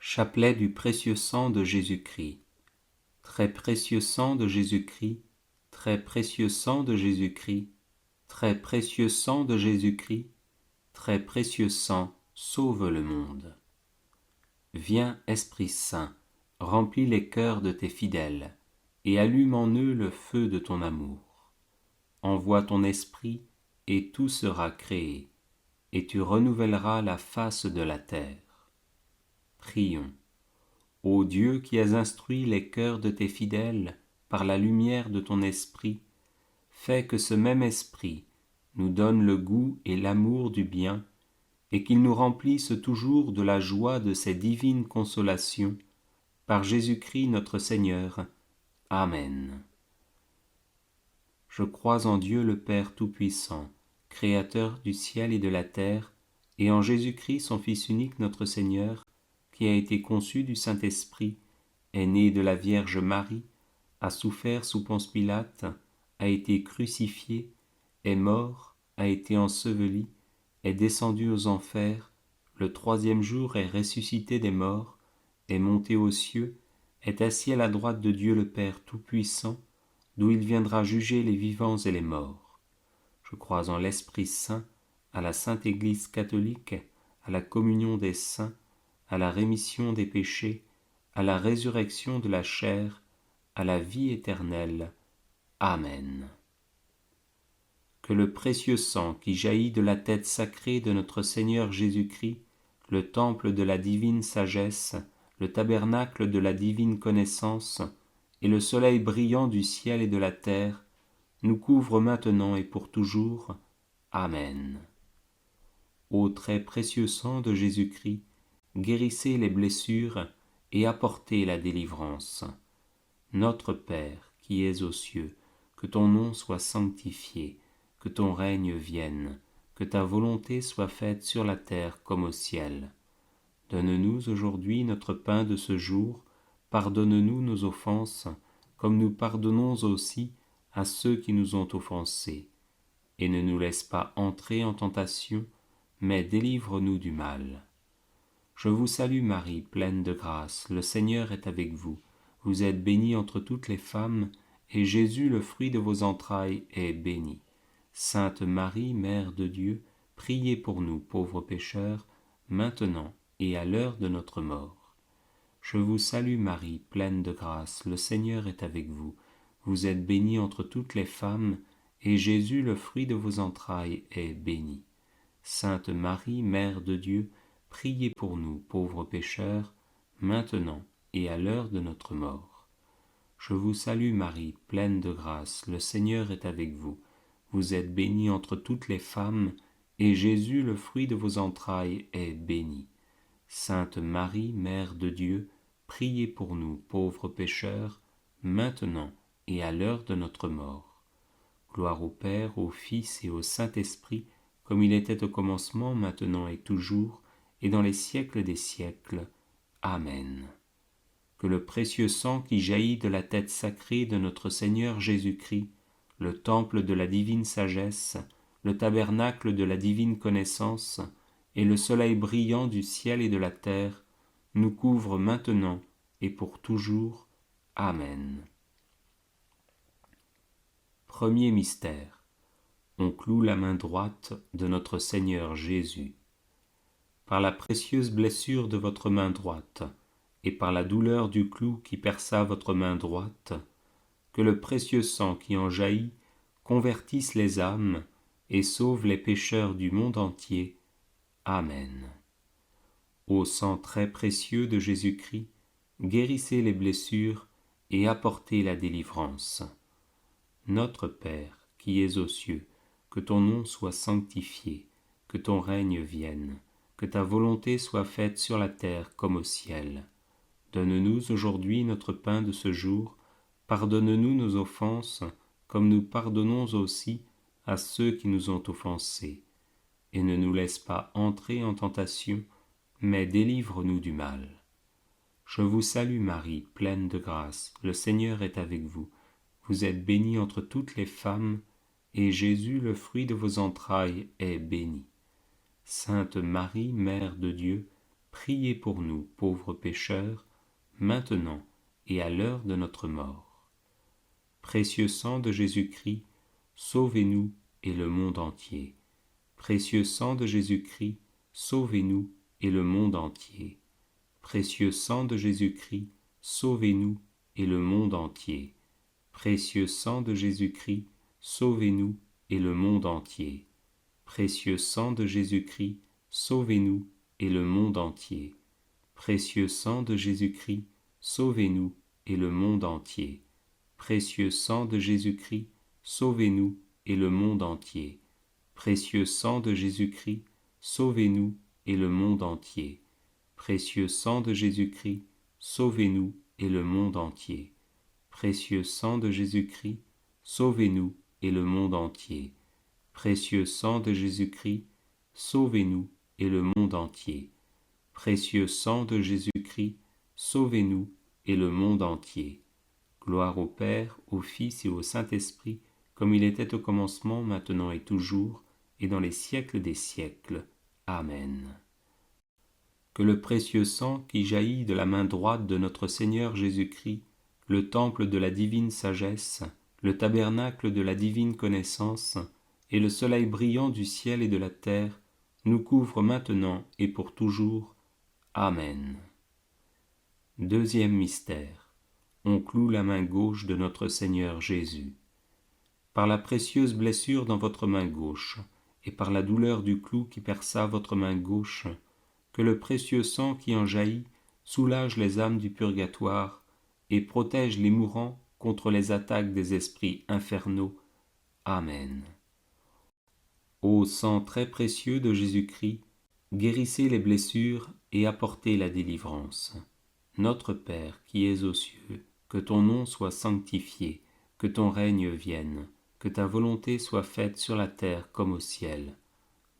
Chapelet du précieux sang de Jésus-Christ. Très précieux sang de Jésus-Christ, très précieux sang de Jésus-Christ, très précieux sang de Jésus-Christ, très précieux sang, sauve le monde. Viens, Esprit Saint, remplis les cœurs de tes fidèles, et allume en eux le feu de ton amour. Envoie ton esprit, et tout sera créé, et tu renouvelleras la face de la terre. Prions. Ô Dieu qui as instruit les cœurs de tes fidèles par la lumière de ton esprit, fais que ce même esprit nous donne le goût et l'amour du bien, et qu'il nous remplisse toujours de la joie de ces divines consolations, par Jésus-Christ notre Seigneur. Amen. Je crois en Dieu le Père Tout-Puissant, Créateur du ciel et de la terre, et en Jésus-Christ son Fils unique notre Seigneur, qui a été conçu du Saint-Esprit, est né de la Vierge Marie, a souffert sous Ponce Pilate, a été crucifié, est mort, a été enseveli, est descendu aux enfers, le troisième jour est ressuscité des morts, est monté aux cieux, est assis à la droite de Dieu le Père Tout-Puissant, d'où il viendra juger les vivants et les morts. Je crois en l'Esprit Saint, à la Sainte Église catholique, à la communion des saints, à la rémission des péchés, à la résurrection de la chair, à la vie éternelle. Amen. Que le précieux sang qui jaillit de la tête sacrée de notre Seigneur Jésus-Christ, le temple de la divine sagesse, le tabernacle de la divine connaissance, et le soleil brillant du ciel et de la terre, nous couvre maintenant et pour toujours. Amen. Ô très précieux sang de Jésus-Christ, guérissez les blessures et apportez la délivrance. Notre Père, qui es aux cieux, que ton nom soit sanctifié, que ton règne vienne, que ta volonté soit faite sur la terre comme au ciel. Donne-nous aujourd'hui notre pain de ce jour, pardonne-nous nos offenses, comme nous pardonnons aussi à ceux qui nous ont offensés. Et ne nous laisse pas entrer en tentation, mais délivre-nous du mal. Je vous salue Marie, pleine de grâce, le Seigneur est avec vous. Vous êtes bénie entre toutes les femmes, et Jésus, le fruit de vos entrailles, est béni. Sainte Marie, Mère de Dieu, priez pour nous pauvres pécheurs, maintenant et à l'heure de notre mort. Je vous salue Marie, pleine de grâce, le Seigneur est avec vous. Vous êtes bénie entre toutes les femmes, et Jésus, le fruit de vos entrailles, est béni. Sainte Marie, Mère de Dieu, priez pour nous pauvres pécheurs, maintenant et à l'heure de notre mort. Je vous salue Marie, pleine de grâce, le Seigneur est avec vous. Vous êtes bénie entre toutes les femmes, et Jésus, le fruit de vos entrailles, est béni. Sainte Marie, Mère de Dieu, priez pour nous pauvres pécheurs, maintenant et à l'heure de notre mort. Gloire au Père, au Fils et au Saint-Esprit, comme il était au commencement, maintenant et toujours, et dans les siècles des siècles. Amen. Que le précieux sang qui jaillit de la tête sacrée de notre Seigneur Jésus-Christ, le temple de la divine sagesse, le tabernacle de la divine connaissance, et le soleil brillant du ciel et de la terre, nous couvre maintenant et pour toujours. Amen. Premier mystère. On cloue la main droite de notre Seigneur Jésus. Par la précieuse blessure de votre main droite, et par la douleur du clou qui perça votre main droite, que le précieux sang qui en jaillit convertisse les âmes et sauve les pécheurs du monde entier. Amen. Ô sang très précieux de Jésus-Christ, guérissez les blessures et apportez la délivrance. Notre Père, qui es aux cieux, que ton nom soit sanctifié, que ton règne vienne, que ta volonté soit faite sur la terre comme au ciel. Donne-nous aujourd'hui notre pain de ce jour, pardonne-nous nos offenses, comme nous pardonnons aussi à ceux qui nous ont offensés. Et ne nous laisse pas entrer en tentation, mais délivre-nous du mal. Je vous salue Marie, pleine de grâce, le Seigneur est avec vous. Vous êtes bénie entre toutes les femmes, et Jésus, le fruit de vos entrailles, est béni. Sainte Marie, Mère de Dieu, priez pour nous, pauvres pécheurs, maintenant et à l'heure de notre mort. Précieux sang de Jésus-Christ, sauvez-nous et le monde entier. Précieux sang de Jésus-Christ, sauvez-nous et le monde entier. Précieux sang de Jésus-Christ, sauvez-nous et le monde entier. Précieux sang de Jésus-Christ, sauvez-nous et le monde entier. Précieux sang de Jésus-Christ, sauvez-nous et le monde entier. Précieux sang de Jésus-Christ, sauvez-nous et le monde entier. Précieux sang de Jésus-Christ, sauvez-nous et le monde entier. Précieux sang de Jésus-Christ, sauvez-nous et le monde entier. Précieux sang de Jésus-Christ, sauvez-nous et le monde entier. Précieux sang de Jésus-Christ, sauvez-nous et le monde entier. Précieux sang de Jésus-Christ, sauvez-nous et le monde entier. Précieux sang de Jésus-Christ, sauvez-nous et le monde entier. Gloire au Père, au Fils et au Saint-Esprit, comme il était au commencement, maintenant et toujours, et dans les siècles des siècles. Amen. Que le précieux sang qui jaillit de la main droite de notre Seigneur Jésus-Christ, le temple de la divine sagesse, le tabernacle de la divine connaissance, et le soleil brillant du ciel et de la terre, nous couvre maintenant et pour toujours. Amen. Deuxième mystère. On cloue la main gauche de notre Seigneur Jésus. Par la précieuse blessure dans votre main gauche, et par la douleur du clou qui perça votre main gauche, que le précieux sang qui en jaillit soulage les âmes du purgatoire et protège les mourants contre les attaques des esprits infernaux. Amen. Ô sang très précieux de Jésus-Christ, guérissez les blessures et apportez la délivrance. Notre Père qui es aux cieux, que ton nom soit sanctifié, que ton règne vienne, que ta volonté soit faite sur la terre comme au ciel.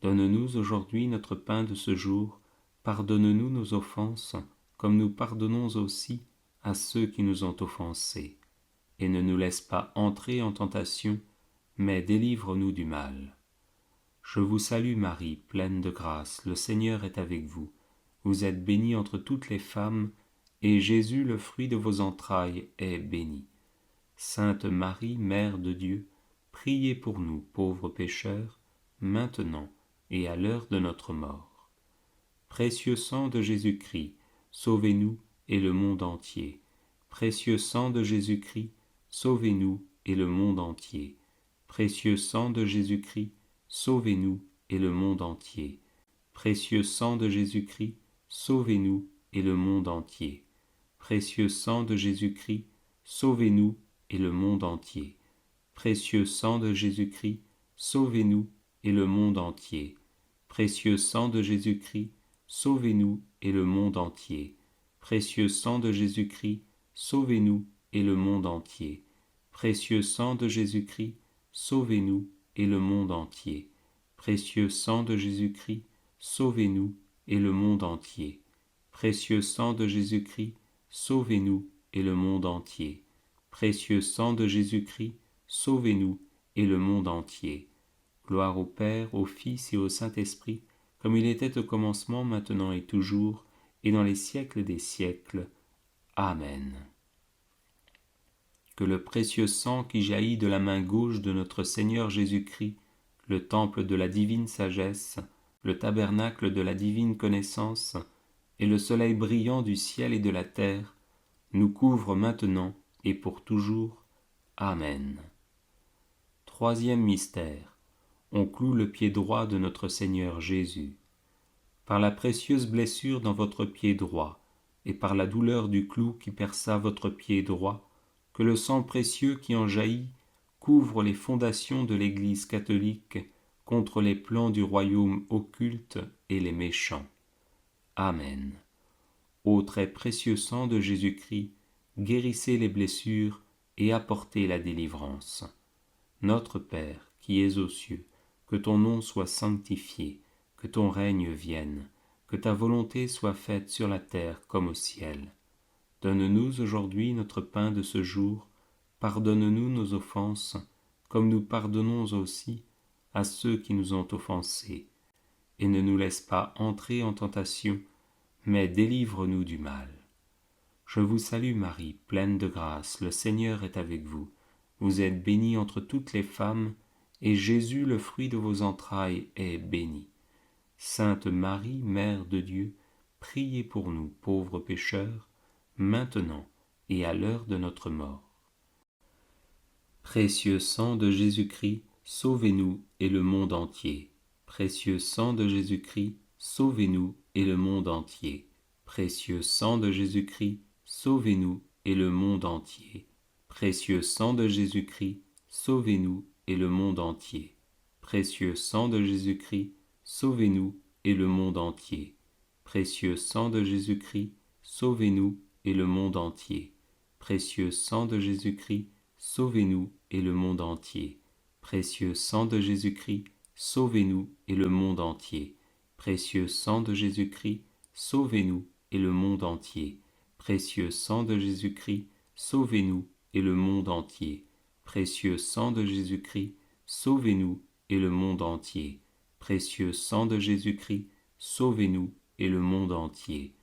Donne-nous aujourd'hui notre pain de ce jour, pardonne-nous nos offenses, comme nous pardonnons aussi à ceux qui nous ont offensés. Et ne nous laisse pas entrer en tentation, mais délivre-nous du mal. Je vous salue Marie, pleine de grâce, le Seigneur est avec vous. Vous êtes bénie entre toutes les femmes, et Jésus, le fruit de vos entrailles, est béni. Sainte Marie, Mère de Dieu, priez pour nous, pauvres pécheurs, maintenant et à l'heure de notre mort. Précieux sang de Jésus-Christ, sauvez-nous et le monde entier. Précieux sang de Jésus-Christ, sauvez-nous et le monde entier. Précieux sang de Jésus-Christ, sauvez-nous et le monde entier. Précieux sang de Jésus-Christ, sauvez-nous et le monde entier. Précieux sang de Jésus-Christ, sauvez-nous et le monde entier. Précieux sang de Jésus-Christ, sauvez-nous et le monde entier. Précieux sang de Jésus-Christ, sauvez-nous et le monde entier. Précieux sang de Jésus-Christ, sauvez-nous et le monde entier. Précieux sang de Jésus-Christ, sauvez-nous et le monde entier. Précieux sang de Jésus-Christ, sauvez-nous et le monde entier. Précieux sang de Jésus-Christ, sauvez-nous et le monde entier. Précieux sang de Jésus-Christ, sauvez-nous et le monde entier. Gloire au Père, au Fils et au Saint-Esprit, comme il était au commencement, maintenant et toujours, et dans les siècles des siècles. Amen. Que le précieux sang qui jaillit de la main gauche de notre Seigneur Jésus-Christ, le temple de la divine sagesse, le tabernacle de la divine connaissance, et le soleil brillant du ciel et de la terre, nous couvre maintenant et pour toujours. Amen. Troisième mystère. On cloue le pied droit de notre Seigneur Jésus. Par la précieuse blessure dans votre pied droit, et par la douleur du clou qui perça votre pied droit, que le sang précieux qui en jaillit couvre les fondations de l'Église catholique contre les plans du royaume occulte et les méchants. Amen. Ô très précieux sang de Jésus-Christ, guérissez les blessures et apportez la délivrance. Notre Père, qui es aux cieux, que ton nom soit sanctifié, que ton règne vienne, que ta volonté soit faite sur la terre comme au ciel. Donne-nous aujourd'hui notre pain de ce jour, pardonne-nous nos offenses, comme nous pardonnons aussi à ceux qui nous ont offensés. Et ne nous laisse pas entrer en tentation, mais délivre-nous du mal. Je vous salue Marie, pleine de grâce, le Seigneur est avec vous. Vous êtes bénie entre toutes les femmes, et Jésus, le fruit de vos entrailles, est béni. Sainte Marie, Mère de Dieu, priez pour nous, pauvres pécheurs, maintenant et à l'heure de notre mort. Précieux sang de Jésus-Christ, sauvez-nous et le monde entier. Précieux sang de Jésus-Christ, sauvez-nous et le monde entier. Précieux sang de Jésus-Christ, sauvez-nous et le monde entier. Précieux sang de Jésus-Christ, sauvez-nous et le monde entier. Précieux sang de Jésus-Christ, sauvez-nous et le monde entier. Précieux sang de Jésus-Christ, sauvez-nous et le monde entier. Précieux sang de Jésus-Christ, sauvez-nous et le monde entier. Précieux sang de Jésus-Christ, sauvez-nous et le monde entier. Précieux sang de Jésus-Christ, sauvez-nous et le monde entier. Précieux sang de Jésus-Christ, sauvez-nous et le monde entier. Précieux sang de Jésus-Christ, sauvez-nous et le monde entier. Précieux sang de Jésus-Christ, sauvez-nous et le monde entier.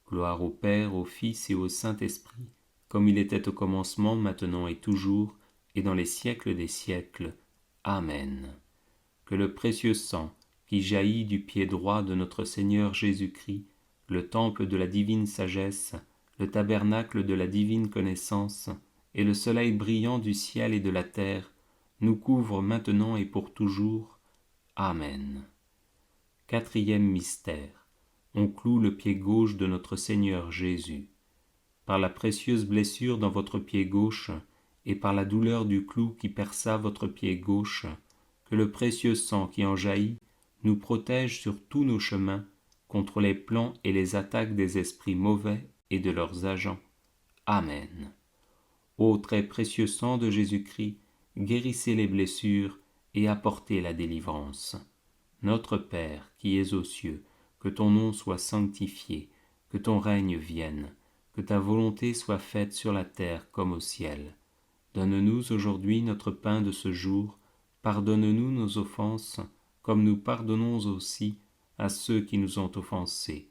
Gloire au Père, au Fils et au Saint-Esprit, comme il était au commencement, maintenant et toujours, et dans les siècles des siècles. Amen. Que le précieux sang qui jaillit du pied droit de notre Seigneur Jésus-Christ, le temple de la divine sagesse, le tabernacle de la divine connaissance, et le soleil brillant du ciel et de la terre, nous couvre maintenant et pour toujours. Amen. Quatrième mystère. On cloue le pied gauche de notre Seigneur Jésus. Par la précieuse blessure dans votre pied gauche, et par la douleur du clou qui perça votre pied gauche, que le précieux sang qui en jaillit nous protège sur tous nos chemins contre les plans et les attaques des esprits mauvais et de leurs agents. Amen. Ô très précieux sang de Jésus-Christ, guérissez les blessures et apportez la délivrance. Notre Père qui es aux cieux, que ton nom soit sanctifié, que ton règne vienne, que ta volonté soit faite sur la terre comme au ciel. Donne-nous aujourd'hui notre pain de ce jour, pardonne-nous nos offenses, comme nous pardonnons aussi à ceux qui nous ont offensés,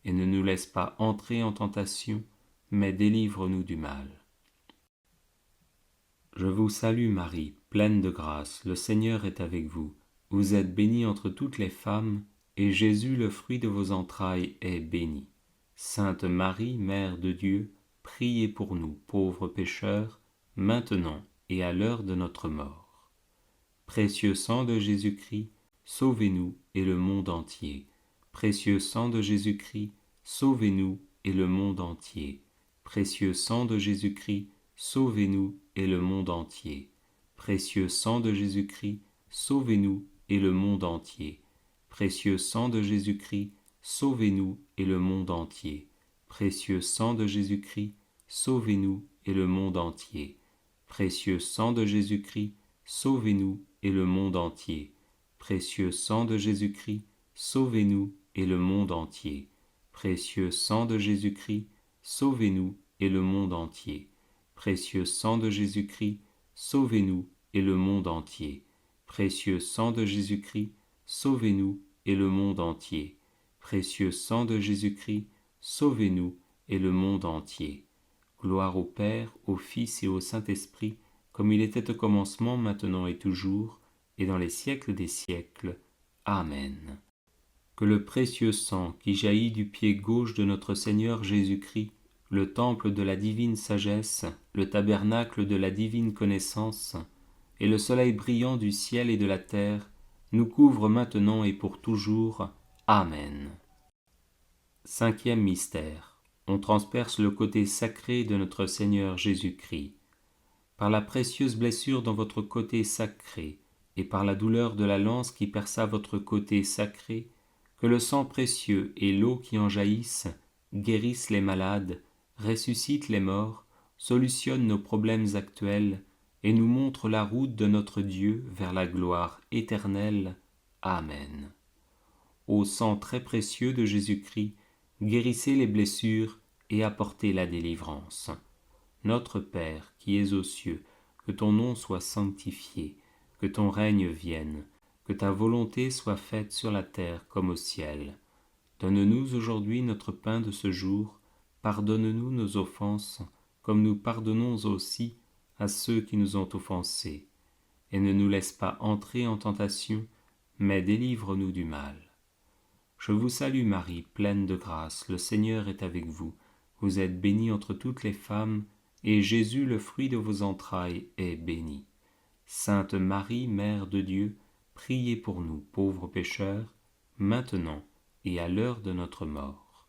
et ne nous laisse pas entrer en tentation, mais délivre-nous du mal. Je vous salue Marie, pleine de grâce, le Seigneur est avec vous. Vous êtes bénie entre toutes les femmes, et Jésus, le fruit de vos entrailles, est béni. Sainte Marie, Mère de Dieu, priez pour nous, pauvres pécheurs, maintenant et à l'heure de notre mort. Précieux sang de Jésus-Christ, sauvez-nous et le monde entier. Précieux sang de Jésus-Christ, sauvez-nous et le monde entier. Précieux sang de Jésus-Christ, sauvez-nous et le monde entier. Précieux sang de Jésus-Christ, sauvez-nous et le monde entier. Précieux sang de Jésus-Christ, sauvez-nous et le monde entier. Précieux sang de Jésus-Christ, sauvez-nous et le monde entier. Précieux sang de Jésus-Christ, sauvez-nous et le monde entier. Précieux sang de Jésus-Christ, sauvez-nous et le monde entier. Précieux sang de Jésus-Christ, sauvez-nous et le monde entier. Précieux sang de Jésus-Christ, sauvez-nous et le monde entier. Précieux sang de Jésus-Christ, sauvez-nous et le monde entier. Précieux sang de Jésus-Christ, sauvez-nous et le monde entier. Gloire au Père, au Fils et au Saint-Esprit, comme il était au commencement, maintenant et toujours, et dans les siècles des siècles. Amen. Que le précieux sang qui jaillit du pied gauche de notre Seigneur Jésus-Christ, le temple de la divine sagesse, le tabernacle de la divine connaissance, et le soleil brillant du ciel et de la terre, nous couvre maintenant et pour toujours. Amen. Cinquième mystère. On transperce le côté sacré de notre Seigneur Jésus-Christ. Par la précieuse blessure dans votre côté sacré, et par la douleur de la lance qui perça votre côté sacré, que le sang précieux et l'eau qui en jaillissent guérissent les malades, ressuscitent les morts, solutionnent nos problèmes actuels, et nous montrent la route de notre Dieu vers la gloire éternelle. Amen. Ô sang très précieux de Jésus-Christ, guérissez les blessures et apportez la délivrance. Notre Père qui es aux cieux, que ton nom soit sanctifié, que ton règne vienne, que ta volonté soit faite sur la terre comme au ciel. Donne-nous aujourd'hui notre pain de ce jour. Pardonne-nous nos offenses, comme nous pardonnons aussi à ceux qui nous ont offensés. Et ne nous laisse pas entrer en tentation, mais délivre-nous du mal. Je vous salue Marie, pleine de grâce, le Seigneur est avec vous. Vous êtes bénie entre toutes les femmes, et Jésus, le fruit de vos entrailles, est béni. Sainte Marie, Mère de Dieu, priez pour nous, pauvres pécheurs, maintenant et à l'heure de notre mort.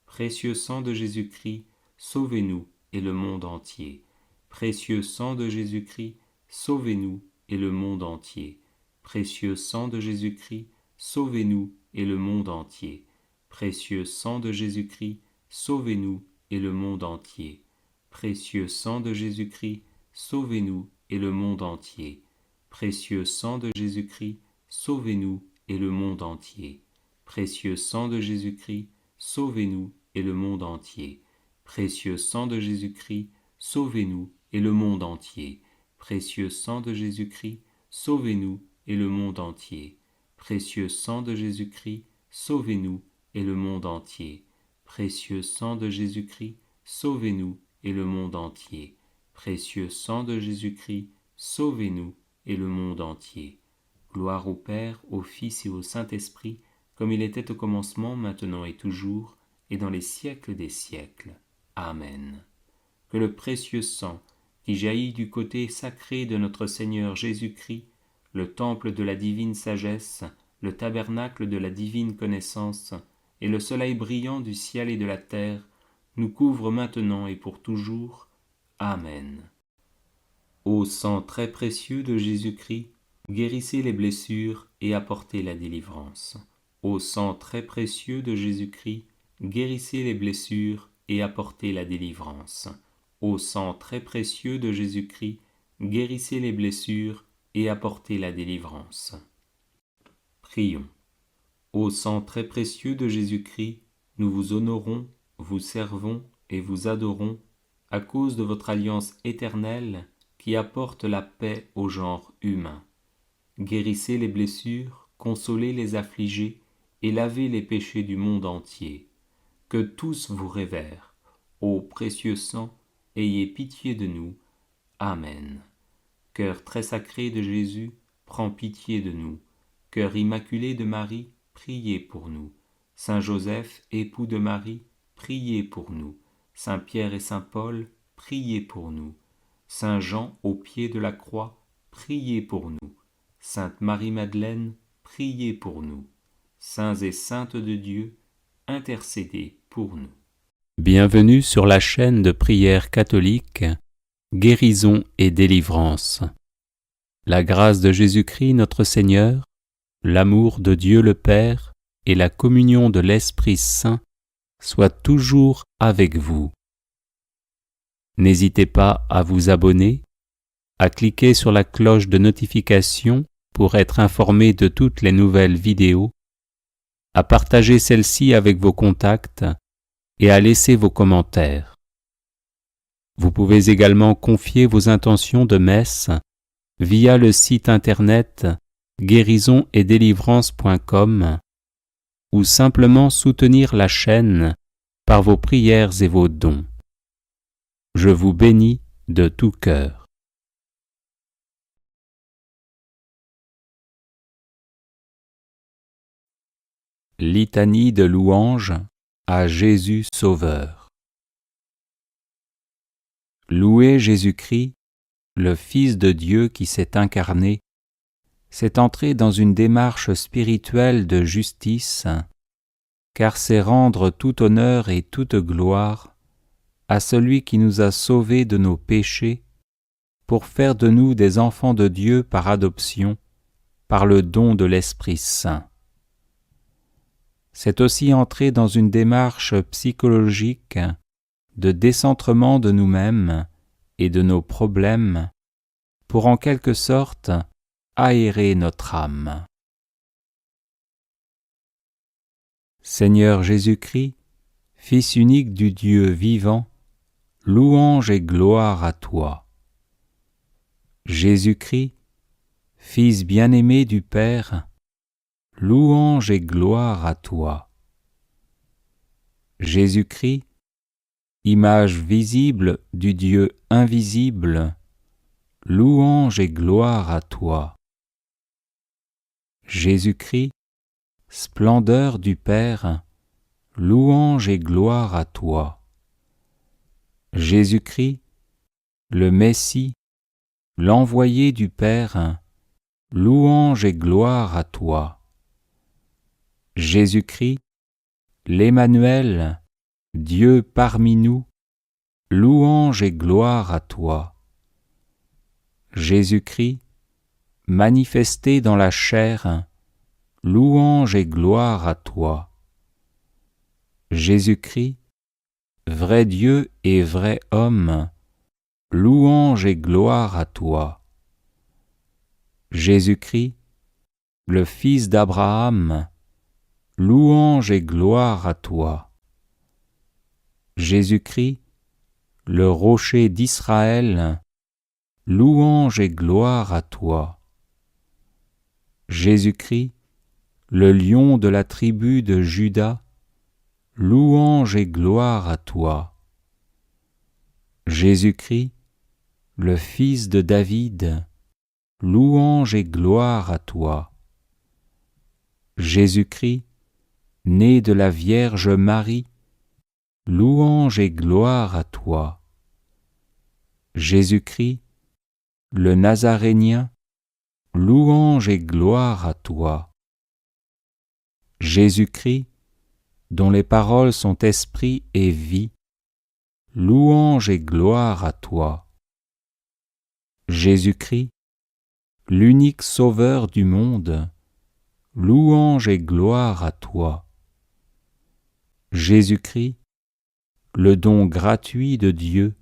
Précieux sang de Jésus-Christ, sauvez-nous et le monde entier. Précieux sang de Jésus-Christ, sauvez-nous et le monde entier. Précieux sang de Jésus-Christ, sauvez-nous et le monde entier. Précieux sang de Jésus-Christ, sauvez-nous et le monde entier. Précieux sang de Jésus-Christ, sauvez-nous et le monde entier. Précieux sang de Jésus-Christ, sauvez-nous et le monde entier. Précieux sang de Jésus-Christ, sauvez-nous et le monde entier. Précieux sang de Jésus-Christ, sauvez-nous et le monde entier. Précieux sang de Jésus-Christ, sauvez-nous et le monde entier. Précieux sang de Jésus-Christ, sauvez-nous et le monde entier. Précieux sang de Jésus-Christ, sauvez-nous et le monde entier. Précieux sang de Jésus-Christ, sauvez-nous et le monde entier. Gloire au Père, au Fils et au Saint-Esprit, comme il était au commencement, maintenant et toujours, et dans les siècles des siècles. Amen. Que le précieux sang, qui jaillit du côté sacré de notre Seigneur Jésus-Christ, le temple de la divine sagesse, le tabernacle de la divine connaissance, et le soleil brillant du ciel et de la terre, nous couvre maintenant et pour toujours. Amen. Ô sang très précieux de Jésus-Christ, guérissez les blessures et apportez la délivrance. Ô sang très précieux de Jésus-Christ, guérissez les blessures et apportez la délivrance. Ô sang très précieux de Jésus-Christ, guérissez les blessures et apportez la délivrance. Prions. Ô sang très précieux de Jésus-Christ, nous vous honorons, vous servons et vous adorons à cause de votre alliance éternelle qui apporte la paix au genre humain. Guérissez les blessures, consolez les affligés et lavez les péchés du monde entier. Que tous vous révèrent. Ô précieux sang, ayez pitié de nous. Amen. Cœur très sacré de Jésus, prends pitié de nous. Cœur immaculé de Marie, priez pour nous. Saint Joseph, époux de Marie, priez pour nous. Saint Pierre et Saint Paul, priez pour nous. Saint Jean, au pied de la croix, priez pour nous. Sainte Marie-Madeleine, priez pour nous. Saints et saintes de Dieu, intercédez pour nous. Bienvenue sur la chaîne de prière catholique, Guérison et délivrance. La grâce de Jésus-Christ notre Seigneur, l'amour de Dieu le Père et la communion de l'Esprit Saint soient toujours avec vous. N'hésitez pas à vous abonner, à cliquer sur la cloche de notification pour être informé de toutes les nouvelles vidéos, à partager celle-ci avec vos contacts et à laisser vos commentaires. Vous pouvez également confier vos intentions de messe via le site internet guérisonetdélivrance.com ou simplement soutenir la chaîne par vos prières et vos dons. Je vous bénis de tout cœur. Litanie de louanges à Jésus Sauveur. Louez Jésus-Christ, le Fils de Dieu qui s'est incarné, s'est entré dans une démarche spirituelle de justice, car c'est rendre tout honneur et toute gloire à celui qui nous a sauvés de nos péchés pour faire de nous des enfants de Dieu par adoption, par le don de l'Esprit Saint. C'est aussi entrer dans une démarche psychologique de décentrement de nous-mêmes et de nos problèmes pour en quelque sorte aérer notre âme. Seigneur Jésus-Christ, Fils unique du Dieu vivant, louange et gloire à toi. Jésus-Christ, Fils bien-aimé du Père, louange et gloire à toi. Jésus-Christ, image visible du Dieu invisible, louange et gloire à toi. Jésus-Christ, splendeur du Père, louange et gloire à toi. Jésus-Christ, le Messie, l'envoyé du Père, louange et gloire à toi. Jésus-Christ, l'Emmanuel, Dieu parmi nous, louange et gloire à toi. Jésus-Christ, manifesté dans la chair, louange et gloire à toi. Jésus-Christ, vrai Dieu et vrai homme, louange et gloire à toi. Jésus-Christ, le Fils d'Abraham, louange et gloire à toi. Jésus-Christ, le rocher d'Israël, louange et gloire à toi. Jésus-Christ, le lion de la tribu de Juda, louange et gloire à toi. Jésus-Christ, le Fils de David, louange et gloire à toi. Jésus-Christ, né de la Vierge Marie, louange et gloire à toi. Jésus-Christ, le Nazarénien, louange et gloire à toi. Jésus-Christ, dont les paroles sont esprit et vie, louange et gloire à toi. Jésus-Christ, l'unique Sauveur du monde, louange et gloire à toi. Jésus-Christ, le don gratuit de Dieu,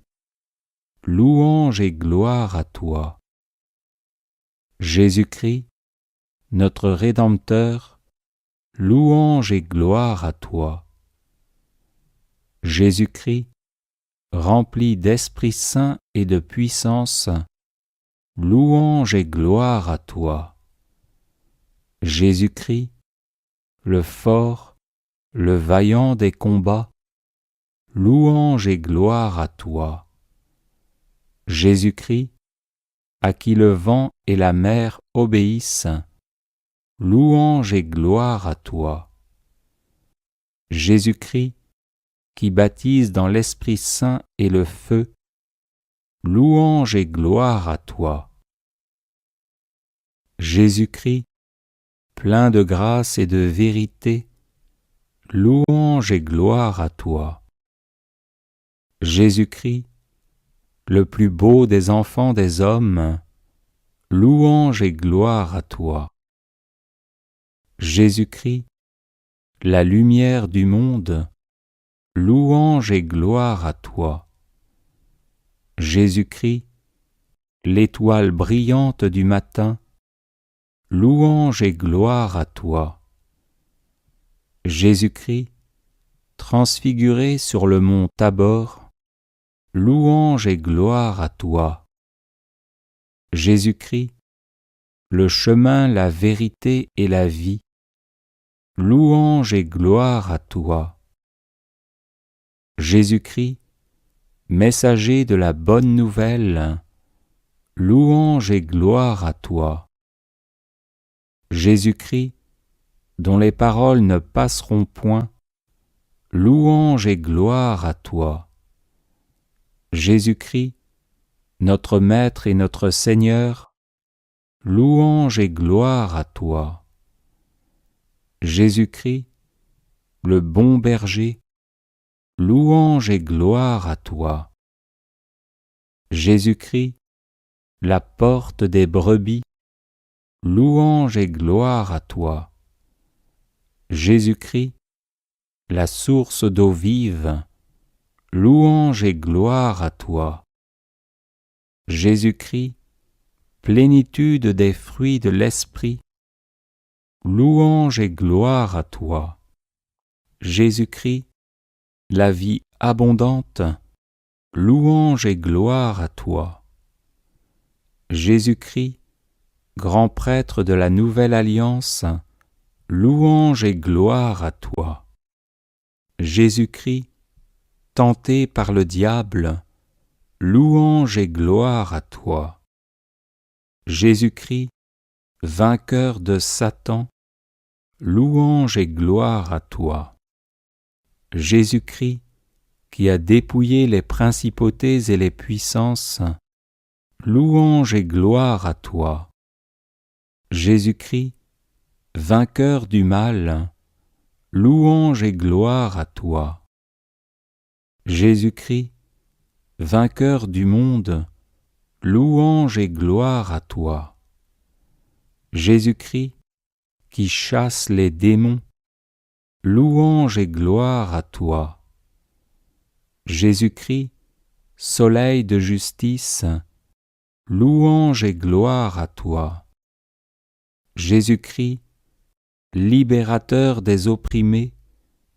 louange et gloire à toi. Jésus-Christ, notre Rédempteur, louange et gloire à toi. Jésus-Christ, rempli d'Esprit Saint et de puissance, louange et gloire à toi. Jésus-Christ, le fort, le vaillant des combats, louange et gloire à toi. Jésus-Christ, à qui le vent et la mer obéissent, louange et gloire à toi. Jésus-Christ, qui baptise dans l'Esprit Saint et le feu, louange et gloire à toi. Jésus-Christ, plein de grâce et de vérité, louange et gloire à toi. Jésus-Christ, le plus beau des enfants des hommes, louange et gloire à toi. Jésus-Christ, la lumière du monde, louange et gloire à toi. Jésus-Christ, l'étoile brillante du matin, louange et gloire à toi. Jésus-Christ, transfiguré sur le mont Tabor, louange et gloire à toi. Jésus-Christ, le chemin, la vérité et la vie, louange et gloire à toi. Jésus-Christ, messager de la bonne nouvelle, louange et gloire à toi. Jésus-Christ, dont les paroles ne passeront point, louange et gloire à toi. Jésus-Christ, notre Maître et notre Seigneur, louange et gloire à toi. Jésus-Christ, le bon berger, louange et gloire à toi. Jésus-Christ, la porte des brebis, louange et gloire à toi. Jésus-Christ, la source d'eau vive, louange et gloire à toi. Jésus-Christ, plénitude des fruits de l'Esprit, louange et gloire à toi. Jésus-Christ, la vie abondante, louange et gloire à toi. Jésus-Christ, grand prêtre de la nouvelle alliance, louange et gloire à toi. Jésus-Christ, tenté par le diable, louange et gloire à toi. Jésus-Christ, vainqueur de Satan, louange et gloire à toi. Jésus-Christ, qui a dépouillé les principautés et les puissances, louange et gloire à toi. Jésus-Christ, vainqueur du mal, louange et gloire à toi. Jésus-Christ, vainqueur du monde, louange et gloire à toi. Jésus-Christ, qui chasse les démons, louange et gloire à toi. Jésus-Christ, soleil de justice, louange et gloire à toi. Jésus-Christ, libérateur des opprimés,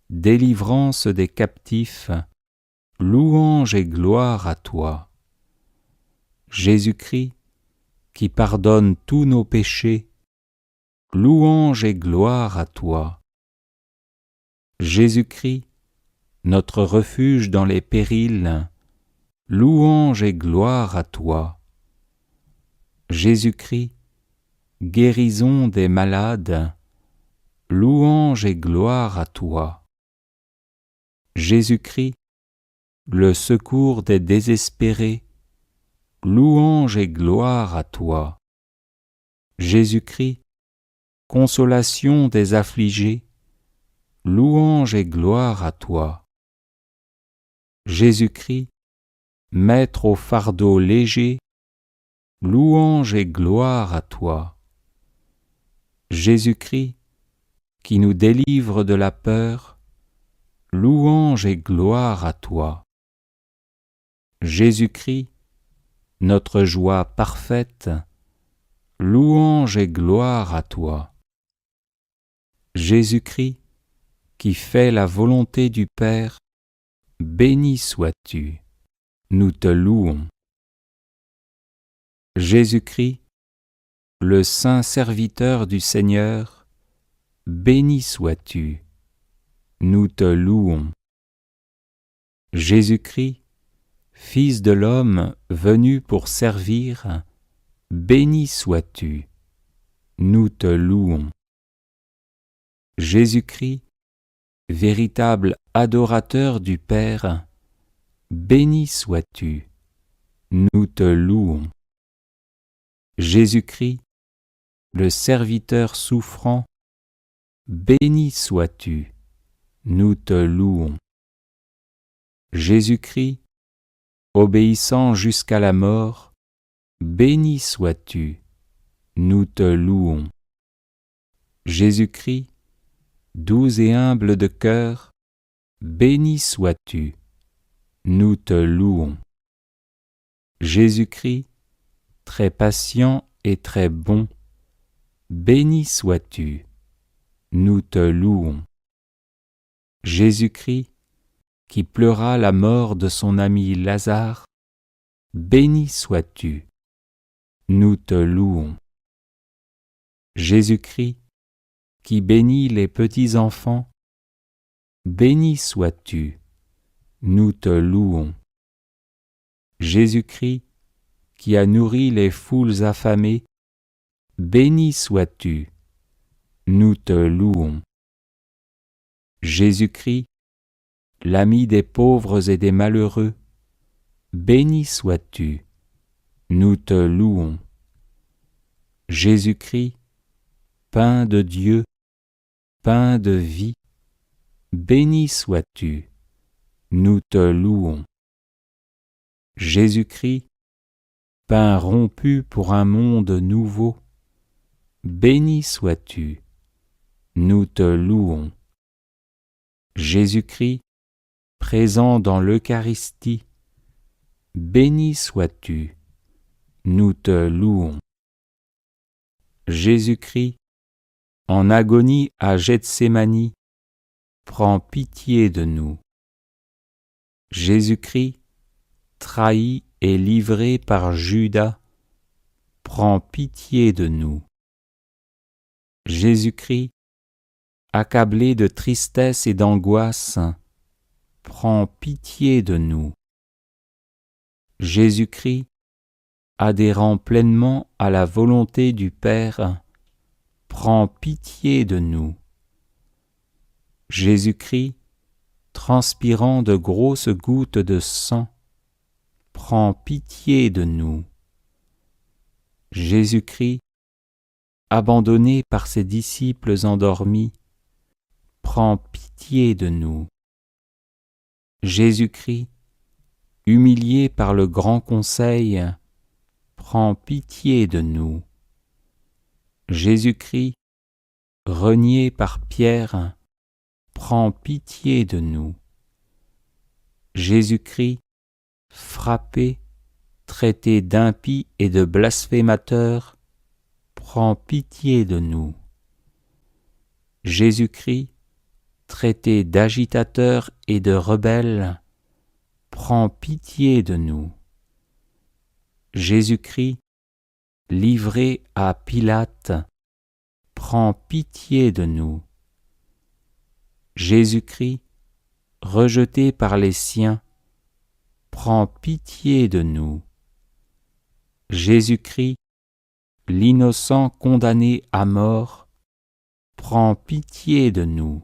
délivrance des captifs, louange et gloire à toi. Jésus-Christ, qui pardonne tous nos péchés, louange et gloire à toi. Jésus-Christ, notre refuge dans les périls, louange et gloire à toi. Jésus-Christ, guérison des malades, louange et gloire à toi. Jésus-Christ, le secours des désespérés, louange et gloire à toi. Jésus-Christ, consolation des affligés, louange et gloire à toi. Jésus-Christ, maître au fardeau léger, louange et gloire à toi. Jésus-Christ, qui nous délivre de la peur, louange et gloire à toi. Jésus-Christ, notre joie parfaite, louange et gloire à toi. Jésus-Christ, qui fait la volonté du Père, béni sois-tu, nous te louons. Jésus-Christ, le saint serviteur du Seigneur, béni sois-tu, nous te louons. Jésus-Christ, Fils de l'homme venu pour servir, béni sois-tu, nous te louons. Jésus-Christ, véritable adorateur du Père, béni sois-tu, nous te louons. Jésus-Christ, le serviteur souffrant, béni sois-tu, nous te louons. Jésus-Christ, obéissant jusqu'à la mort, béni sois-tu, nous te louons. Jésus-Christ, doux et humble de cœur, béni sois-tu, nous te louons. Jésus-Christ, très patient et très bon, béni sois-tu, nous te louons. Jésus-Christ, qui pleura la mort de son ami Lazare, béni sois-tu, nous te louons. Jésus-Christ, qui bénit les petits enfants, béni sois-tu, nous te louons. Jésus-Christ, qui a nourri les foules affamées, béni sois-tu, nous te louons. Jésus-Christ, l'ami des pauvres et des malheureux, béni sois-tu, nous te louons. Jésus-Christ, pain de Dieu, pain de vie, béni sois-tu, nous te louons. Jésus-Christ, pain rompu pour un monde nouveau, béni sois-tu, nous te louons. Jésus-Christ, présent dans l'Eucharistie, béni sois-tu, nous te louons. Jésus-Christ, en agonie à Gethsémani, prends pitié de nous. Jésus-Christ, trahi et livré par Judas, prends pitié de nous. Jésus-Christ, accablé de tristesse et d'angoisse, prends pitié de nous. Jésus-Christ, adhérant pleinement à la volonté du Père, prends pitié de nous. Jésus-Christ, transpirant de grosses gouttes de sang, prends pitié de nous. Jésus-Christ, abandonné par ses disciples endormis, prends pitié de nous. Jésus-Christ, humilié par le grand conseil, prends pitié de nous. Jésus-Christ, renié par Pierre, prends pitié de nous. Jésus-Christ, frappé, traité d'impie et de blasphémateur, prends pitié de nous. Jésus-Christ, traité d'agitateur et de rebelle, prends pitié de nous. Jésus-Christ, livré à Pilate, prends pitié de nous. Jésus-Christ, rejeté par les siens, prends pitié de nous. Jésus-Christ, l'innocent condamné à mort, prends pitié de nous.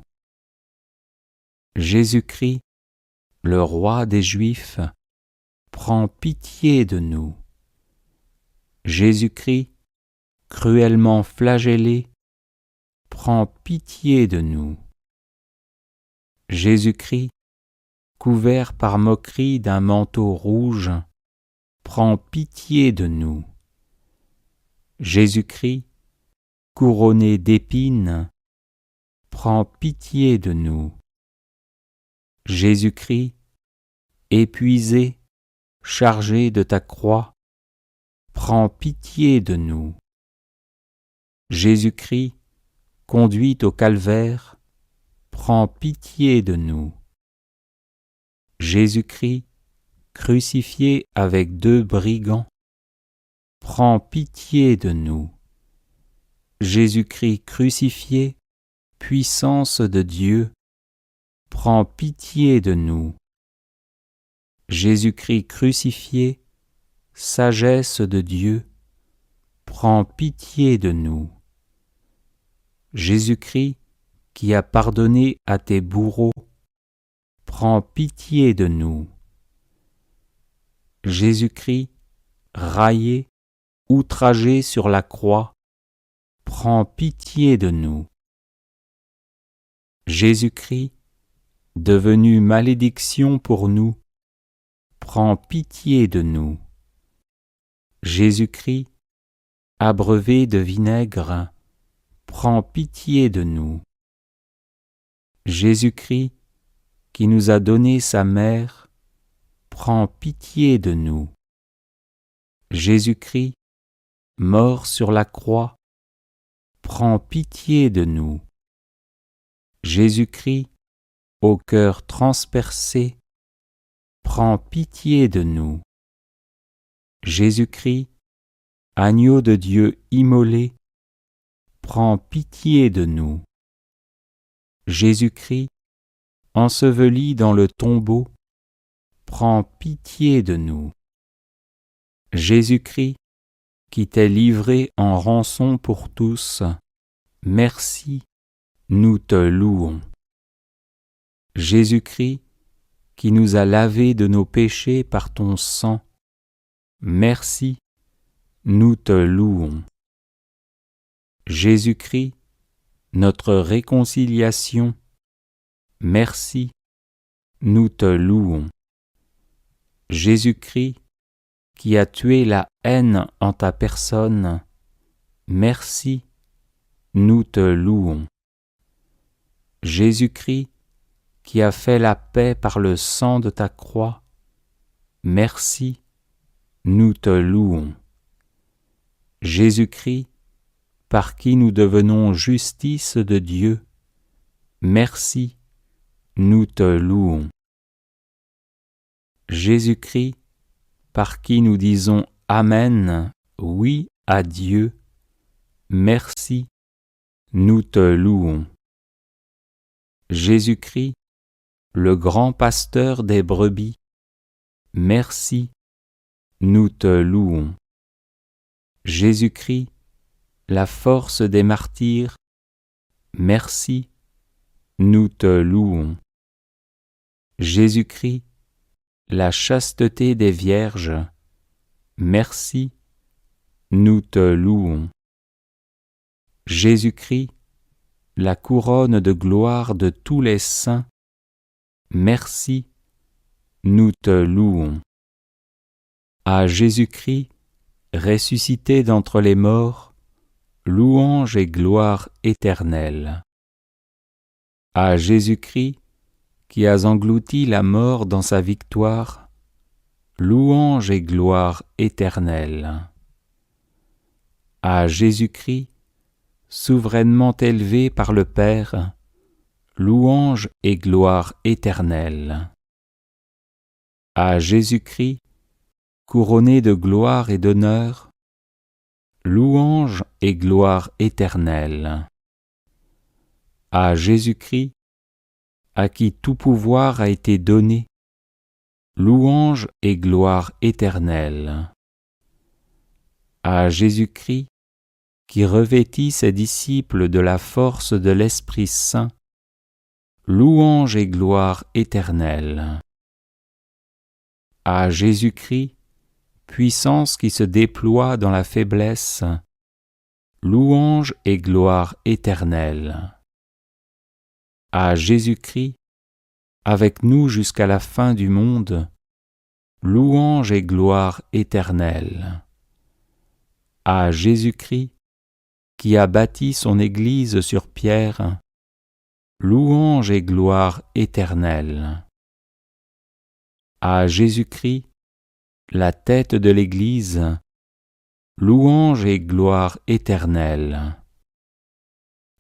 Jésus-Christ, le roi des Juifs, prends pitié de nous. Jésus-Christ, cruellement flagellé, prends pitié de nous. Jésus-Christ, couvert par moquerie d'un manteau rouge, prends pitié de nous. Jésus-Christ, couronné d'épines, prends pitié de nous. Jésus-Christ, épuisé, chargé de ta croix, prends pitié de nous. Jésus-Christ, conduit au calvaire, prends pitié de nous. Jésus-Christ, crucifié avec 2 brigands, prends pitié de nous. Jésus-Christ crucifié, puissance de Dieu, prends pitié de nous. Jésus-Christ crucifié, sagesse de Dieu, prends pitié de nous. Jésus-Christ, qui a pardonné à tes bourreaux, prends pitié de nous. Jésus-Christ, raillé, outragé sur la croix, prends pitié de nous. Jésus-Christ, devenu malédiction pour nous, prends pitié de nous. Jésus-Christ, abreuvé de vinaigre, prends pitié de nous. Jésus-Christ, qui nous a donné sa mère, prends pitié de nous. Jésus-Christ, mort sur la croix, prends pitié de nous. Jésus-Christ, au cœur transpercé, prends pitié de nous. Jésus-Christ, agneau de Dieu immolé, prends pitié de nous. Jésus-Christ, enseveli dans le tombeau, prends pitié de nous. Jésus-Christ, qui t'est livré en rançon pour tous, merci, nous te louons. Jésus-Christ, qui nous a lavés de nos péchés par ton sang, merci, nous te louons. Jésus-Christ, notre réconciliation, merci, nous te louons. Jésus-Christ, qui a tué la haine en ta personne, merci, nous te louons. Jésus-Christ, qui a fait la paix par le sang de ta croix, merci, nous te louons. Jésus-Christ, par qui nous devenons justice de Dieu, merci, nous te louons. Jésus-Christ, par qui nous disons Amen, oui à Dieu, merci, nous te louons. Jésus-Christ, le grand pasteur des brebis, merci, nous te louons. Jésus-Christ, la force des martyrs, merci, nous te louons. Jésus-Christ, la chasteté des vierges, merci, nous te louons. Jésus-Christ, la couronne de gloire de tous les saints, merci, nous te louons. À Jésus-Christ, ressuscité d'entre les morts, louange et gloire éternelle. À Jésus-Christ, qui as englouti la mort dans sa victoire, louange et gloire éternelle. À Jésus-Christ, souverainement élevé par le Père, louange et gloire éternelle. À Jésus-Christ, couronné de gloire et d'honneur, louange et gloire éternelle. À Jésus-Christ, à qui tout pouvoir a été donné, louange et gloire éternelle. À Jésus-Christ, qui revêtit ses disciples de la force de l'Esprit Saint, louange et gloire éternelle. À Jésus-Christ, puissance qui se déploie dans la faiblesse, louange et gloire éternelle. À Jésus-Christ, avec nous jusqu'à la fin du monde, louange et gloire éternelle. À Jésus-Christ, qui a bâti son Église sur pierre, louange et gloire éternelle. À Jésus-Christ, la tête de l'Église, louange et gloire éternelle.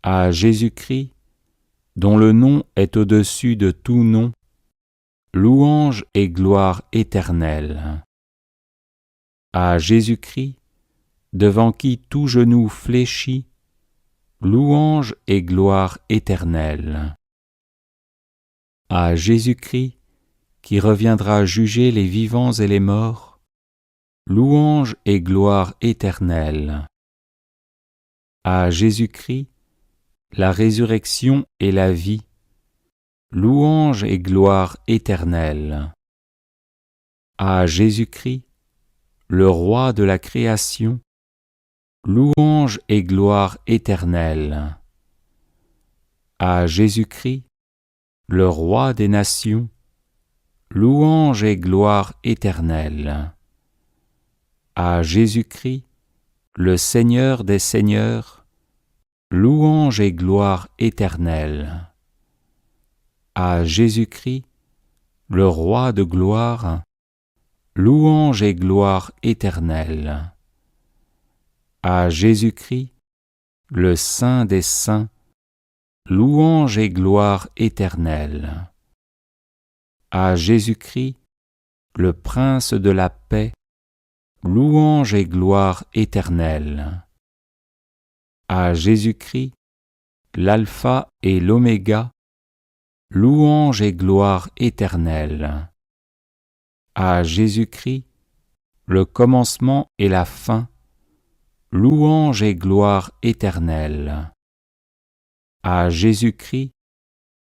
À Jésus-Christ, dont le nom est au-dessus de tout nom, louange et gloire éternelle. À Jésus-Christ, devant qui tout genou fléchit, louange et gloire éternelle. À Jésus-Christ, qui reviendra juger les vivants et les morts, louange et gloire éternelle. À Jésus-Christ, la résurrection et la vie, louange et gloire éternelle. À Jésus-Christ, le roi de la création, louange et gloire éternelle. À Jésus-Christ, le roi des nations, louange et gloire éternelle. À Jésus-Christ, le Seigneur des seigneurs, louange et gloire éternelle. À Jésus-Christ, le roi de gloire, louange et gloire éternelle. À Jésus-Christ, le Saint des saints, louange et gloire éternelle. À Jésus-Christ, le Prince de la paix, louange et gloire éternelle. À Jésus-Christ, l'Alpha et l'Oméga, louange et gloire éternelle. À Jésus-Christ, le commencement et la fin, louange et gloire éternelle. À Jésus-Christ,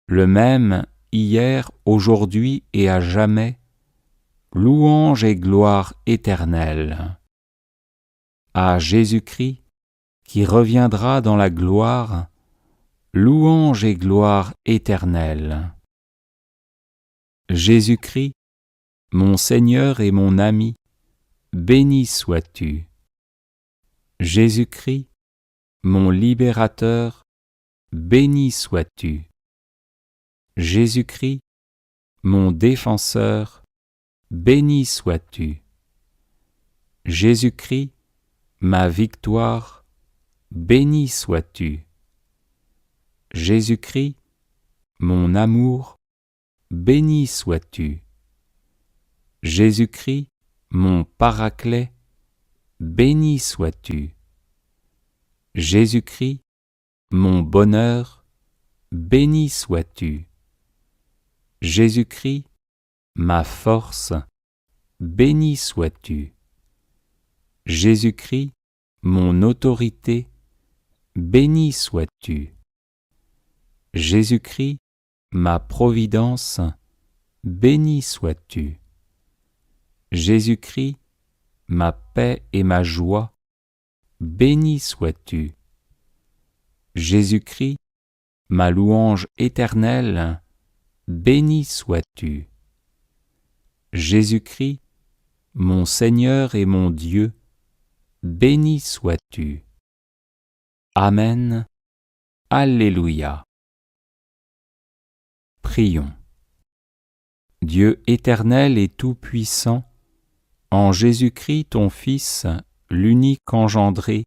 le même hier, aujourd'hui et à jamais, louange et gloire éternelle. À Jésus-Christ, qui reviendra dans la gloire, louange et gloire éternelle. Jésus-Christ, mon Seigneur et mon ami, béni sois-tu. Jésus-Christ, mon libérateur, béni sois-tu. Jésus-Christ, mon défenseur, béni sois-tu. Jésus-Christ, ma victoire, béni sois-tu. Jésus-Christ, mon amour, béni sois-tu. Jésus-Christ, mon paraclet, béni sois-tu. Jésus-Christ, mon bonheur, béni sois-tu. Jésus-Christ, ma force, béni sois-tu. Jésus-Christ, mon autorité, béni sois-tu. Jésus-Christ, ma providence, béni sois-tu. Jésus-Christ, ma paix et ma joie, béni sois-tu. Jésus-Christ, ma louange éternelle, béni sois-tu. Jésus-Christ, mon Seigneur et mon Dieu, béni sois-tu. Amen. Alléluia. Prions. Dieu éternel et tout-puissant, en Jésus-Christ ton Fils, l'unique engendré,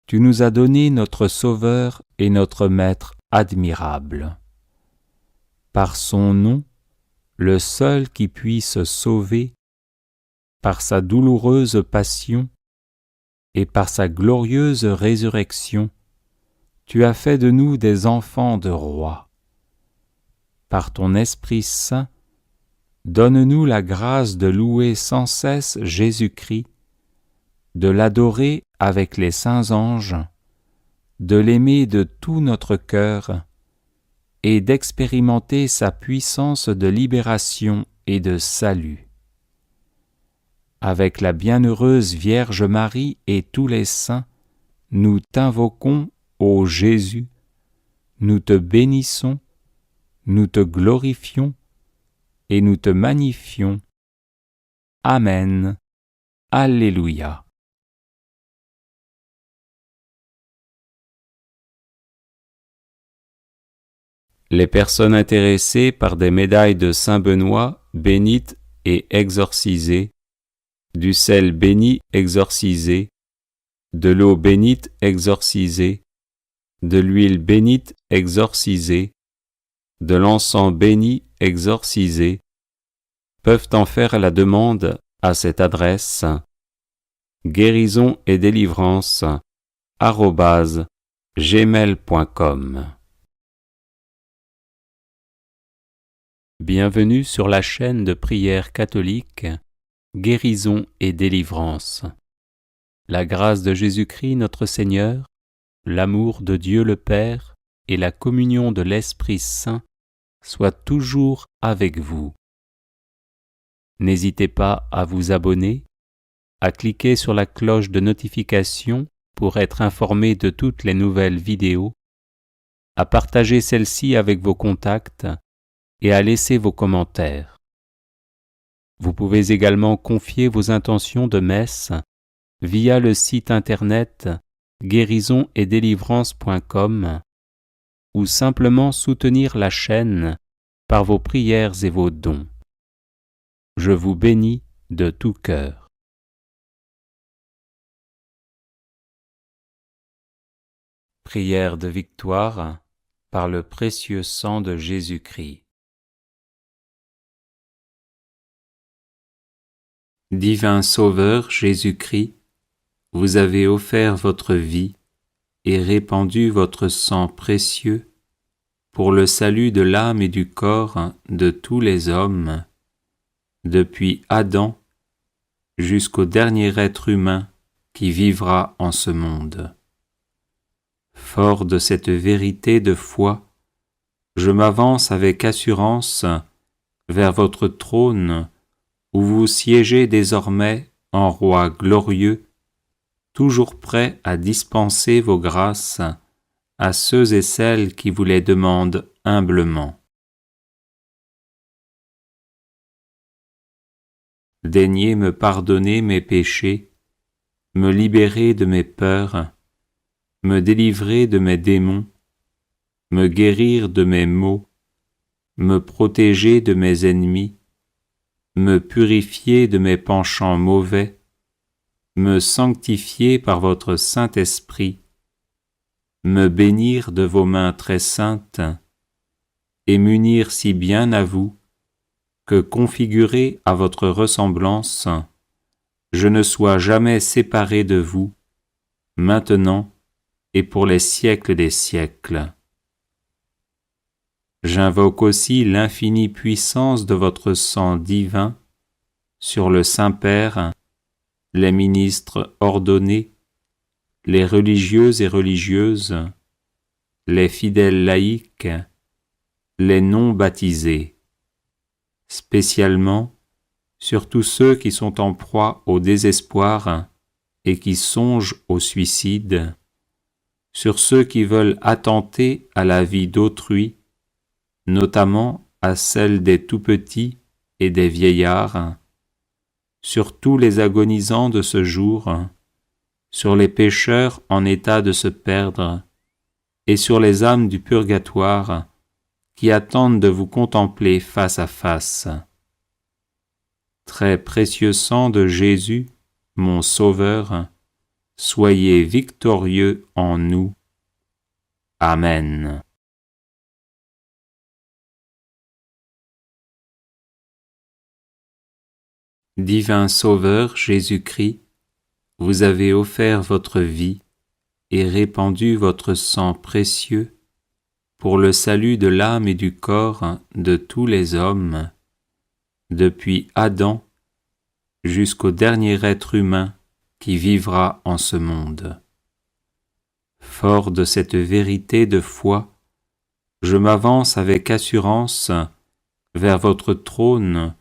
tu nous as donné notre Sauveur et notre Maître admirable. Par son nom, le seul qui puisse sauver, par sa douloureuse passion et par sa glorieuse résurrection, tu as fait de nous des enfants de roi. Par ton Esprit Saint, donne-nous la grâce de louer sans cesse Jésus-Christ, de l'adorer avec les saints anges, de l'aimer de tout notre cœur et d'expérimenter sa puissance de libération et de salut. Avec la bienheureuse Vierge Marie et tous les saints, nous t'invoquons, ô Jésus, nous te bénissons, nous te glorifions et nous te magnifions. Amen. Alléluia. Les personnes intéressées par des médailles de Saint Benoît bénites et exorcisées, du sel béni exorcisé, de l'eau bénite exorcisée, de l'huile bénite exorcisée, de l'encens béni exorcisé, peuvent en faire la demande à cette adresse guérison et délivrance @gmail.com. Bienvenue sur la chaîne de prière catholique Guérison et délivrance. La grâce de Jésus-Christ notre Seigneur, l'amour de Dieu le Père et la communion de l'Esprit Saint soient toujours avec vous. N'hésitez pas à vous abonner, à cliquer sur la cloche de notification pour être informé de toutes les nouvelles vidéos, à partager celle-ci avec vos contacts et à laisser vos commentaires. Vous pouvez également confier vos intentions de messe via le site internet guérisonetdélivrance.com ou simplement soutenir la chaîne par vos prières et vos dons. Je vous bénis de tout cœur. Prière de victoire par le précieux sang de Jésus-Christ. Divin Sauveur Jésus-Christ, vous avez offert votre vie et répandu votre sang précieux pour le salut de l'âme et du corps de tous les hommes, depuis Adam jusqu'au dernier être humain qui vivra en ce monde. Fort de cette vérité de foi, je m'avance avec assurance vers votre trône où vous siégez désormais en roi glorieux, toujours prêt à dispenser vos grâces à ceux et celles qui vous les demandent humblement. Daignez me pardonner mes péchés, me libérer de mes peurs, me délivrer de mes démons, me guérir de mes maux, me protéger de mes ennemis, me purifier de mes penchants mauvais, me sanctifier par votre Saint-Esprit, me bénir de vos mains très saintes, et m'unir si bien à vous, que configuré à votre ressemblance, je ne sois jamais séparé de vous, maintenant et pour les siècles des siècles. J'invoque aussi l'infinie puissance de votre sang divin sur le Saint-Père, les ministres ordonnés, les religieux et religieuses, les fidèles laïcs, les non-baptisés, spécialement sur tous ceux qui sont en proie au désespoir et qui songent au suicide, sur ceux qui veulent attenter à la vie d'autrui, notamment à celle des tout-petits et des vieillards, sur tous les agonisants de ce jour, sur les pécheurs en état de se perdre, et sur les âmes du purgatoire qui attendent de vous contempler face à face. Très précieux sang de Jésus, mon Sauveur, soyez victorieux en nous. Amen. Divin Sauveur Jésus-Christ, vous avez offert votre vie et répandu votre sang précieux pour le salut de l'âme et du corps de tous les hommes, depuis Adam jusqu'au dernier être humain qui vivra en ce monde. Fort de cette vérité de foi, je m'avance avec assurance vers votre trône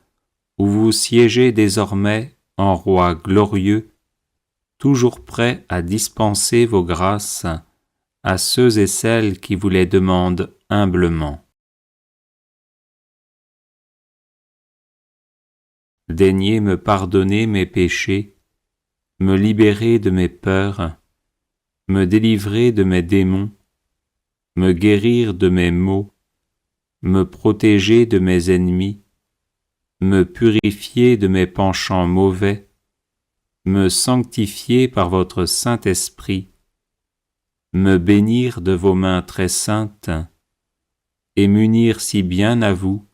où vous siégez désormais en roi glorieux, toujours prêt à dispenser vos grâces à ceux et celles qui vous les demandent humblement. Daignez me pardonner mes péchés, me libérer de mes peurs, me délivrer de mes démons, me guérir de mes maux, me protéger de mes ennemis, me purifier de mes penchants mauvais, me sanctifier par votre Saint-Esprit, me bénir de vos mains très saintes, et m'unir si bien à vous,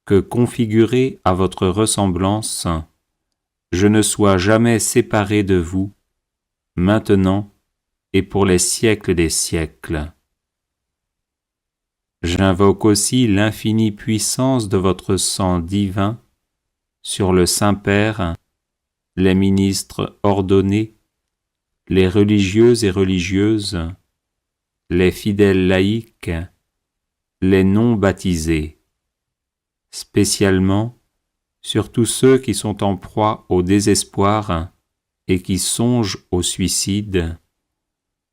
que configuré à votre ressemblance, je ne sois jamais séparé de vous, maintenant et pour les siècles des siècles. J'invoque aussi l'infinie puissance de votre sang divin sur le Saint-Père, les ministres ordonnés, les religieux et religieuses, les fidèles laïcs, les non-baptisés, spécialement sur tous ceux qui sont en proie au désespoir et qui songent au suicide,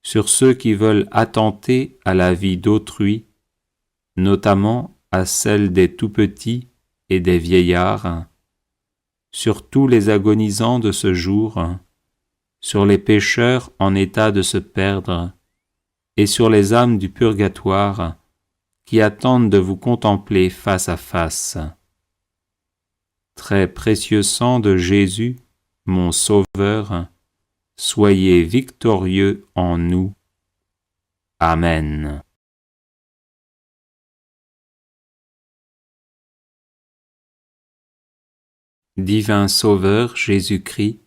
sur ceux qui veulent attenter à la vie d'autrui, notamment à celle des tout-petits et des vieillards, sur tous les agonisants de ce jour, sur les pécheurs en état de se perdre, et sur les âmes du purgatoire qui attendent de vous contempler face à face. Très précieux sang de Jésus, mon Sauveur, soyez victorieux en nous. Amen. Divin Sauveur Jésus-Christ,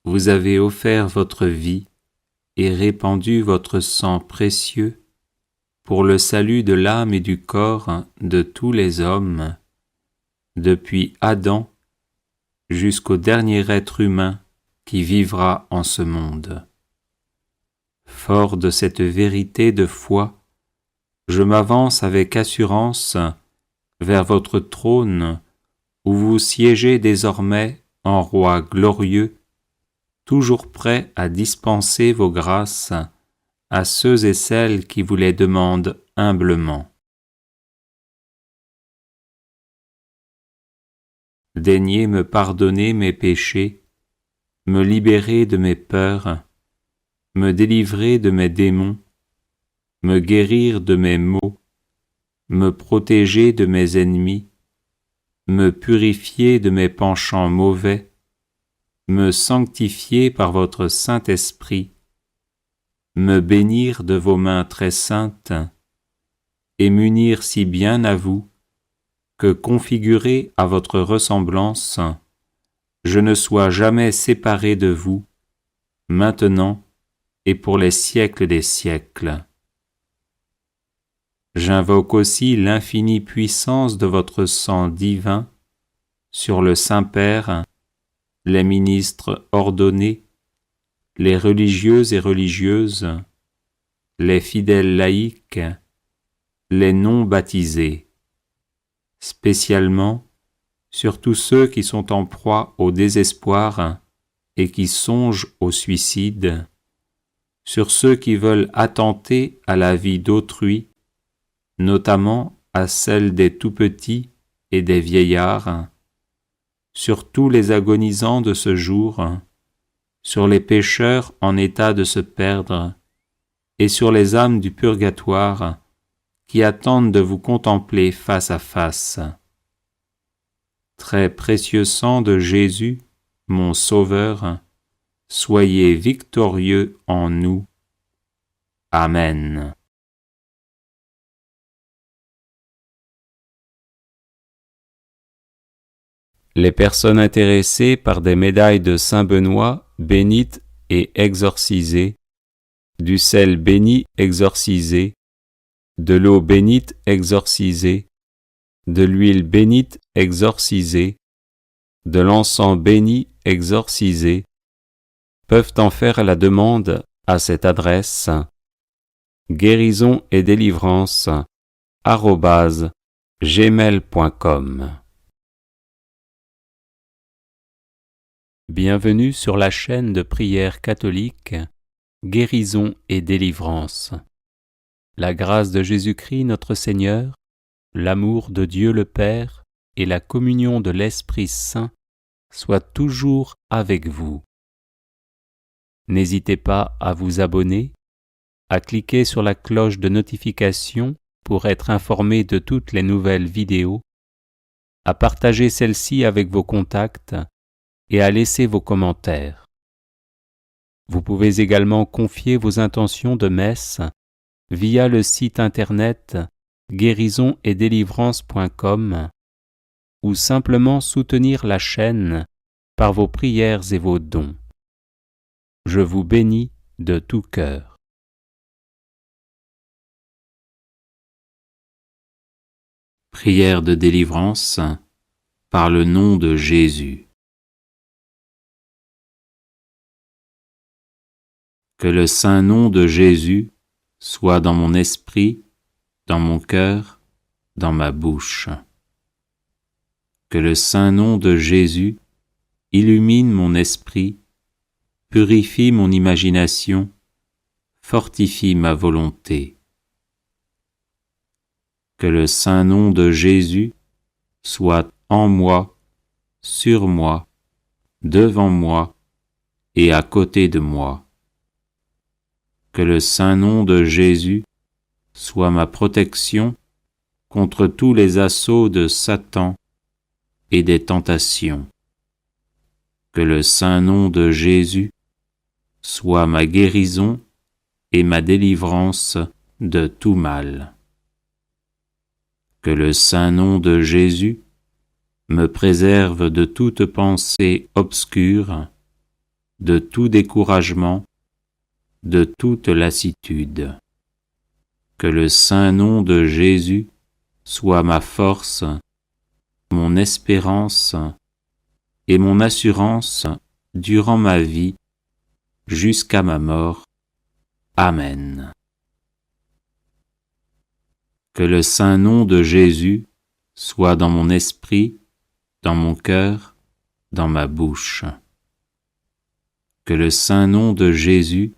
vous avez offert votre vie et répandu votre sang précieux pour le salut de l'âme et du corps de tous les hommes, depuis Adam jusqu'au dernier être humain qui vivra en ce monde. Fort de cette vérité de foi, je m'avance avec assurance vers votre trône où vous siégez désormais en roi glorieux, toujours prêt à dispenser vos grâces à ceux et celles qui vous les demandent humblement. Daignez me pardonner mes péchés, me libérer de mes peurs, me délivrer de mes démons, me guérir de mes maux, me protéger de mes ennemis, me purifier de mes penchants mauvais, me sanctifier par votre Saint-Esprit, me bénir de vos mains très saintes, et m'unir si bien à vous, que configuré à votre ressemblance, je ne sois jamais séparé de vous, maintenant et pour les siècles des siècles. j'invoque aussi l'infinie puissance de votre sang divin sur le Saint-Père, les ministres ordonnés, les religieux et religieuses, les fidèles laïcs, les non-baptisés, spécialement sur tous ceux qui sont en proie au désespoir et qui songent au suicide, sur ceux qui veulent attenter à la vie d'autrui, notamment à celle des tout-petits et des vieillards, sur tous les agonisants de ce jour, sur les pécheurs en état de se perdre, et sur les âmes du purgatoire qui attendent de vous contempler face à face. Très précieux sang de Jésus, mon Sauveur, soyez victorieux en nous. Amen. Les personnes intéressées par des médailles de Saint-Benoît bénites et exorcisées, du sel béni exorcisé, de l'eau bénite exorcisée, de l'huile bénite exorcisée, de l'encens béni exorcisé, peuvent en faire la demande à cette adresse guérison et délivrance @gmail.com. Bienvenue sur la chaîne de prière catholique Guérison et délivrance. La grâce de Jésus-Christ notre Seigneur, l'amour de Dieu le Père et la communion de l'Esprit Saint soient toujours avec vous. N'hésitez pas à vous abonner, à cliquer sur la cloche de notification pour être informé de toutes les nouvelles vidéos, à partager celle-ci avec vos contacts et à laisser vos commentaires. Vous pouvez également confier vos intentions de messe via le site internet guérisonetdélivrance.com ou simplement soutenir la chaîne par vos prières et vos dons. Je vous bénis de tout cœur. Prière de délivrance par le nom de Jésus. Que le saint nom de Jésus soit dans mon esprit, dans mon cœur, dans ma bouche. Que le saint nom de Jésus illumine mon esprit, purifie mon imagination, fortifie ma volonté. Que le saint nom de Jésus soit en moi, sur moi, devant moi et à côté de moi. Que le saint nom de Jésus soit ma protection contre tous les assauts de Satan et des tentations. Que le saint nom de Jésus soit ma guérison et ma délivrance de tout mal. Que le saint nom de Jésus me préserve de toute pensée obscure, de tout découragement, de toute lassitude. Que le saint nom de Jésus soit ma force, mon espérance et mon assurance durant ma vie jusqu'à ma mort. Amen. Que le saint nom de Jésus soit dans mon esprit, dans mon cœur, dans ma bouche. Que le saint nom de Jésus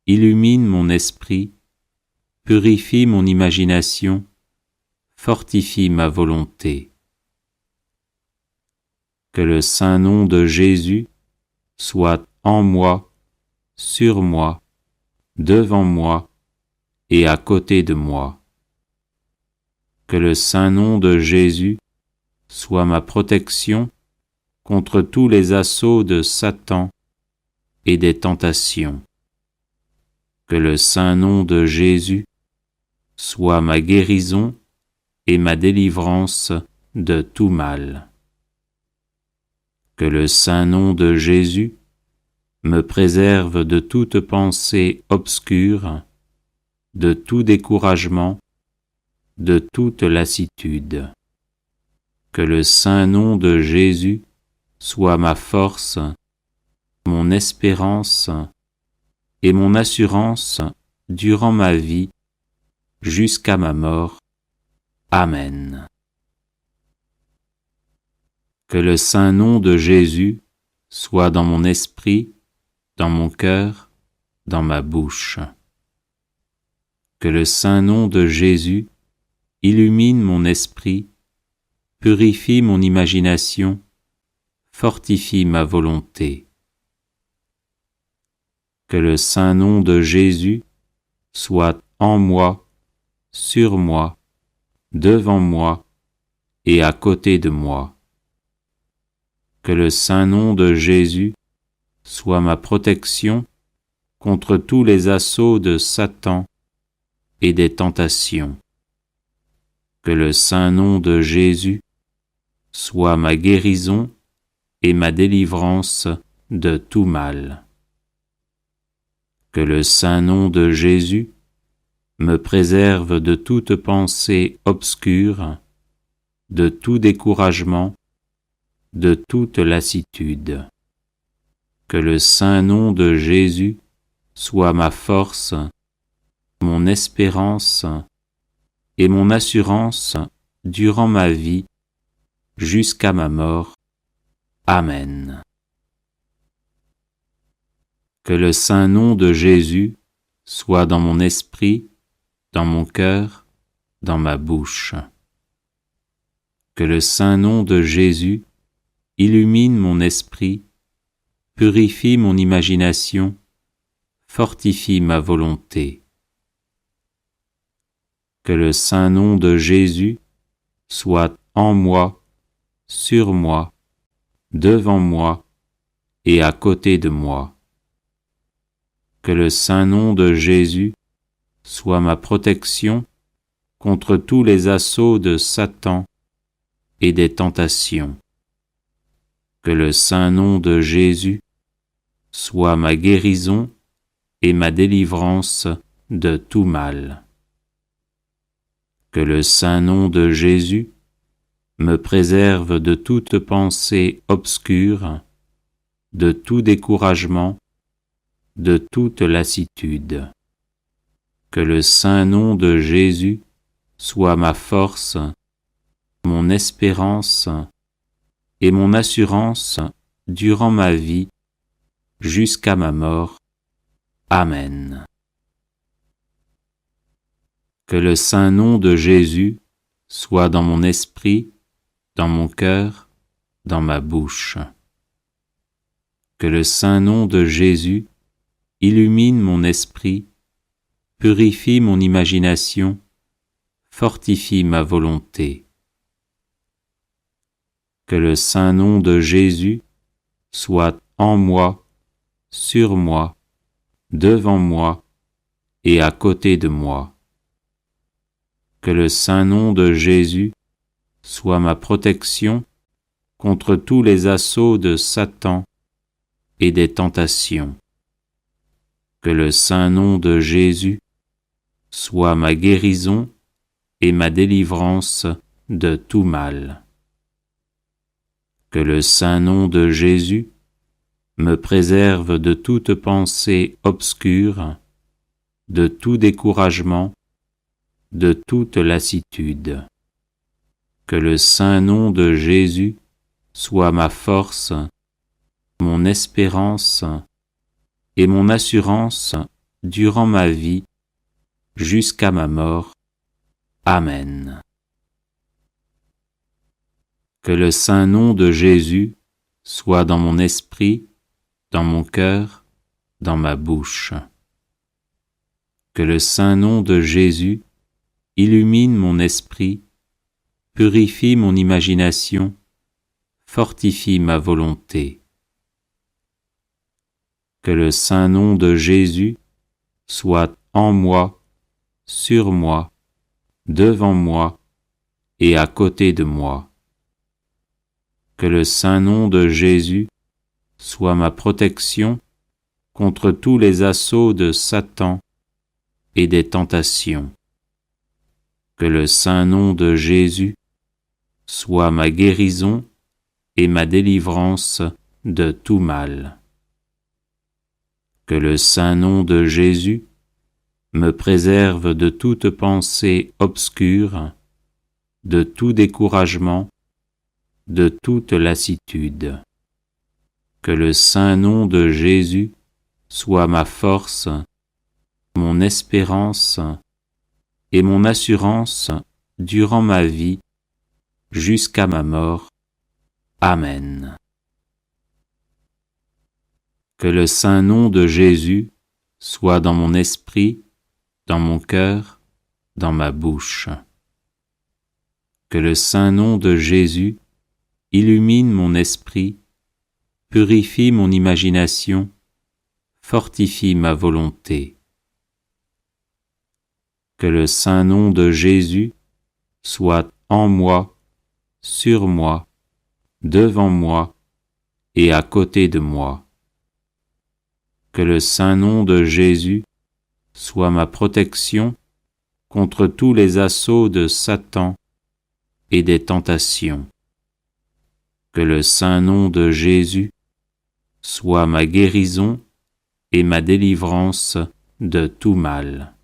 illumine mon esprit, purifie mon imagination, fortifie ma volonté. Que le saint nom de Jésus soit en moi, sur moi, devant moi et à côté de moi. Que le saint nom de Jésus soit ma protection contre tous les assauts de Satan et des tentations. Que le saint nom de Jésus soit ma guérison et ma délivrance de tout mal. Que le saint nom de Jésus me préserve de toute pensée obscure, de tout découragement, de toute lassitude. Que le saint nom de Jésus soit ma force, mon espérance et mon assurance durant ma vie jusqu'à ma mort. Amen. Que le saint nom de Jésus soit dans mon esprit, dans mon cœur, dans ma bouche. Que le saint nom de Jésus illumine mon esprit, purifie mon imagination, fortifie ma volonté. Que le saint nom de Jésus soit en moi, sur moi, devant moi et à côté de moi. Que le saint nom de Jésus soit ma protection contre tous les assauts de Satan et des tentations. Que le saint nom de Jésus soit ma guérison et ma délivrance de tout mal. Que le saint nom de Jésus me préserve de toute pensée obscure, de tout découragement, de toute lassitude. Que le saint nom de Jésus soit ma force, mon espérance et mon assurance durant ma vie jusqu'à ma mort. Amen. Que le saint nom de Jésus soit dans mon esprit, dans mon cœur, dans ma bouche. Que le saint nom de Jésus illumine mon esprit, purifie mon imagination, fortifie ma volonté. Que le saint nom de Jésus soit en moi, sur moi, devant moi et à côté de moi. Que le saint nom de Jésus soit ma protection contre tous les assauts de Satan et des tentations. Que le saint nom de Jésus soit ma guérison et ma délivrance de tout mal. Que le saint nom de Jésus me préserve de toute pensée obscure, de tout découragement, de toute lassitude. Que le saint nom de Jésus soit ma force, mon espérance et mon assurance durant ma vie jusqu'à ma mort. Amen. Que le saint nom de Jésus soit dans mon esprit, dans mon cœur, dans ma bouche. Que le saint nom de Jésus illumine mon esprit, purifie mon imagination, fortifie ma volonté. Que le saint nom de Jésus soit en moi, sur moi, devant moi et à côté de moi. Que le saint nom de Jésus soit ma protection contre tous les assauts de Satan et des tentations. Que le saint nom de Jésus soit ma guérison et ma délivrance de tout mal. Que le saint nom de Jésus me préserve de toute pensée obscure, de tout découragement, de toute lassitude. Que le saint nom de Jésus soit ma force, mon espérance et mon assurance durant ma vie jusqu'à ma mort. Amen. Que le saint nom de Jésus soit dans mon esprit, dans mon cœur, dans ma bouche. Que le saint nom de Jésus illumine mon esprit, purifie mon imagination, fortifie ma volonté. Que le saint nom de Jésus soit en moi, sur moi, devant moi et à côté de moi. Que le saint nom de Jésus soit ma protection contre tous les assauts de Satan et des tentations. Que le saint nom de Jésus soit ma guérison et ma délivrance de tout mal. Que le saint nom de Jésus me préserve de toute pensée obscure, de tout découragement, de toute lassitude. Que le saint nom de Jésus soit ma force, mon espérance et mon assurance durant ma vie jusqu'à ma mort. Amen. Que le saint nom de Jésus soit dans mon esprit, dans mon cœur, dans ma bouche. Que le saint nom de Jésus illumine mon esprit, purifie mon imagination, fortifie ma volonté. Que le saint nom de Jésus soit en moi, sur moi, devant moi et à côté de moi. Que le saint nom de Jésus soit ma protection contre tous les assauts de Satan et des tentations. Que le saint nom de Jésus soit ma guérison et ma délivrance de tout mal.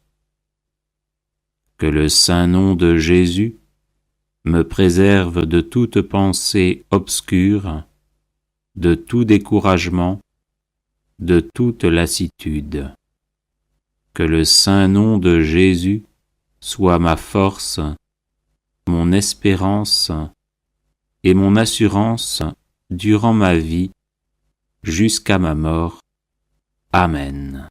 Que le saint nom de Jésus me préserve de toute pensée obscure, de tout découragement, de toute lassitude. Que le saint nom de Jésus soit ma force, mon espérance et mon assurance durant ma vie jusqu'à ma mort. Amen.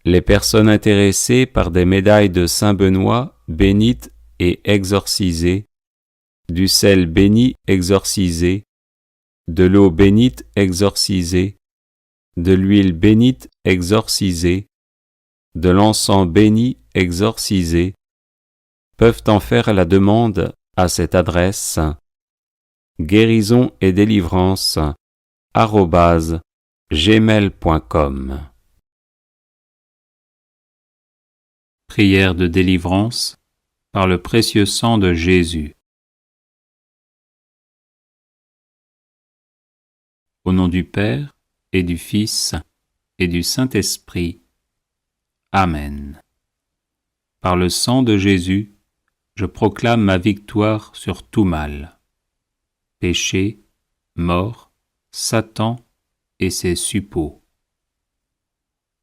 Les personnes intéressées par des médailles de Saint Benoît bénites et exorcisées, du sel béni exorcisé, de l'eau bénite exorcisée, de l'huile bénite exorcisée, de l'encens béni exorcisé, peuvent en faire la demande à cette adresse guérison et délivrance @gmail.com. Prière de délivrance par le précieux sang de Jésus. Au nom du Père et du Fils et du Saint-Esprit. Amen. Par le sang de Jésus, je proclame ma victoire sur tout mal. Péché, mort, Satan et ses suppôts.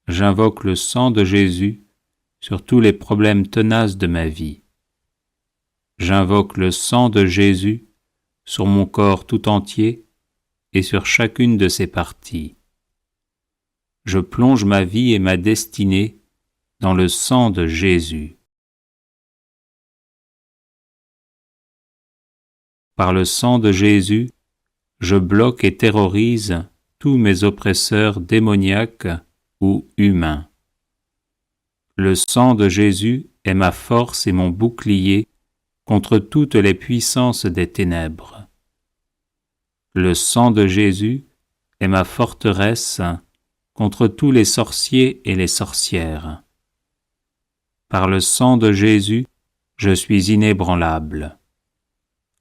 J'invoque le sang de Jésus sur tous les problèmes tenaces de ma vie. J'invoque le sang de Jésus sur mon corps tout entier et sur chacune de ses parties. Je plonge ma vie et ma destinée dans le sang de Jésus. Par le sang de Jésus, je bloque et terrorise tous mes oppresseurs démoniaques ou humains. Le sang de Jésus est ma force et mon bouclier contre toutes les puissances des ténèbres. Le sang de Jésus est ma forteresse contre tous les sorciers et les sorcières. Par le sang de Jésus, je suis inébranlable.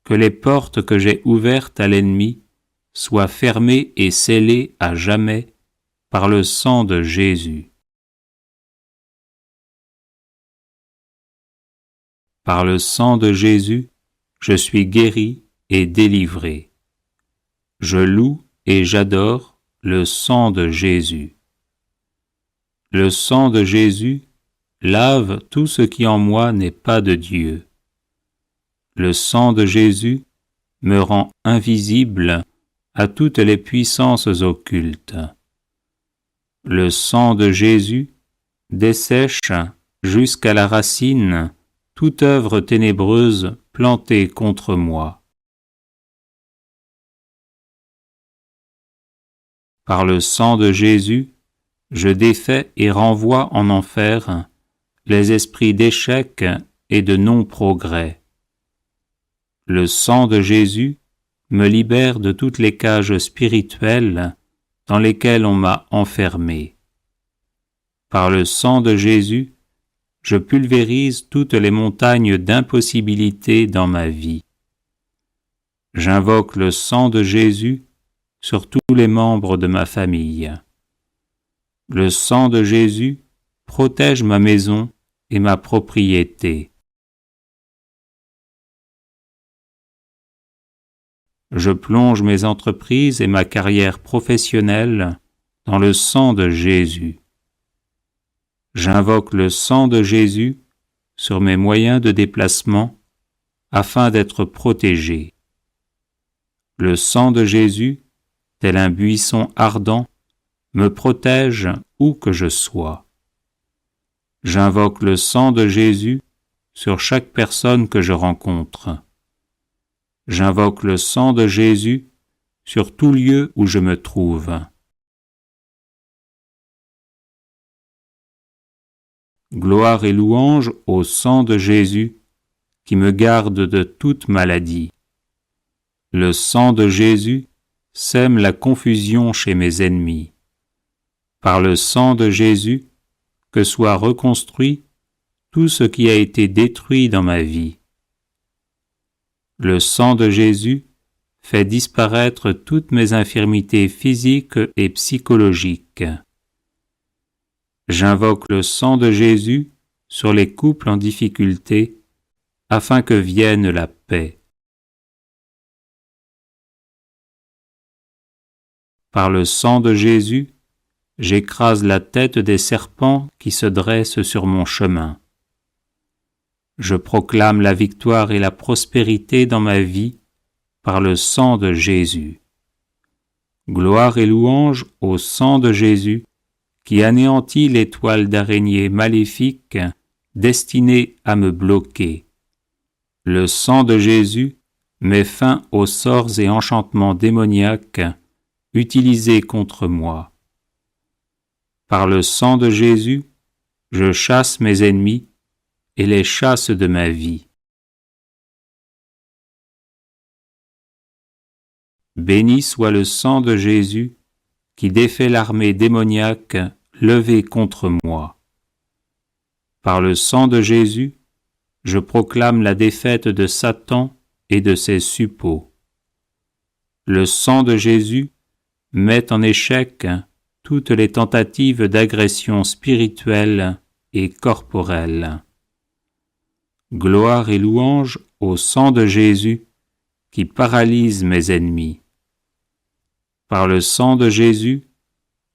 Que les portes que j'ai ouvertes à l'ennemi soient fermées et scellées à jamais par le sang de Jésus. Par le sang de Jésus, je suis guéri et délivré. Je loue et j'adore le sang de Jésus. Le sang de Jésus lave tout ce qui en moi n'est pas de Dieu. Le sang de Jésus me rend invisible à toutes les puissances occultes. Le sang de Jésus dessèche jusqu'à la racine toute œuvre ténébreuse plantée contre moi. Par le sang de Jésus, je défais et renvoie en enfer les esprits d'échec et de non-progrès. Le sang de Jésus me libère de toutes les cages spirituelles dans lesquelles on m'a enfermé. Par le sang de Jésus, je pulvérise toutes les montagnes d'impossibilités dans ma vie. J'invoque le sang de Jésus sur tous les membres de ma famille. Le sang de Jésus protège ma maison et ma propriété. Je plonge mes entreprises et ma carrière professionnelle dans le sang de Jésus. J'invoque le sang de Jésus sur mes moyens de déplacement afin d'être protégé. Le sang de Jésus, tel un buisson ardent, me protège où que je sois. J'invoque le sang de Jésus sur chaque personne que je rencontre. J'invoque le sang de Jésus sur tout lieu où je me trouve. Gloire et louange au sang de Jésus qui me garde de toute maladie. Le sang de Jésus sème la confusion chez mes ennemis. Par le sang de Jésus, que soit reconstruit tout ce qui a été détruit dans ma vie. Le sang de Jésus fait disparaître toutes mes infirmités physiques et psychologiques. J'invoque le sang de Jésus sur les couples en difficulté afin que vienne la paix. Par le sang de Jésus, j'écrase la tête des serpents qui se dressent sur mon chemin. Je proclame la victoire et la prospérité dans ma vie par le sang de Jésus. Gloire et louange au sang de Jésus qui anéantit les toiles d'araignée maléfiques destinées à me bloquer. Le sang de Jésus met fin aux sorts et enchantements démoniaques utilisés contre moi. Par le sang de Jésus, je chasse mes ennemis et les chasse de ma vie. Béni soit le sang de Jésus qui défait l'armée démoniaque levée contre moi. Par le sang de Jésus, je proclame la défaite de Satan et de ses suppôts. Le sang de Jésus met en échec toutes les tentatives d'agression spirituelle et corporelle. Gloire et louange au sang de Jésus qui paralyse mes ennemis. Par le sang de Jésus,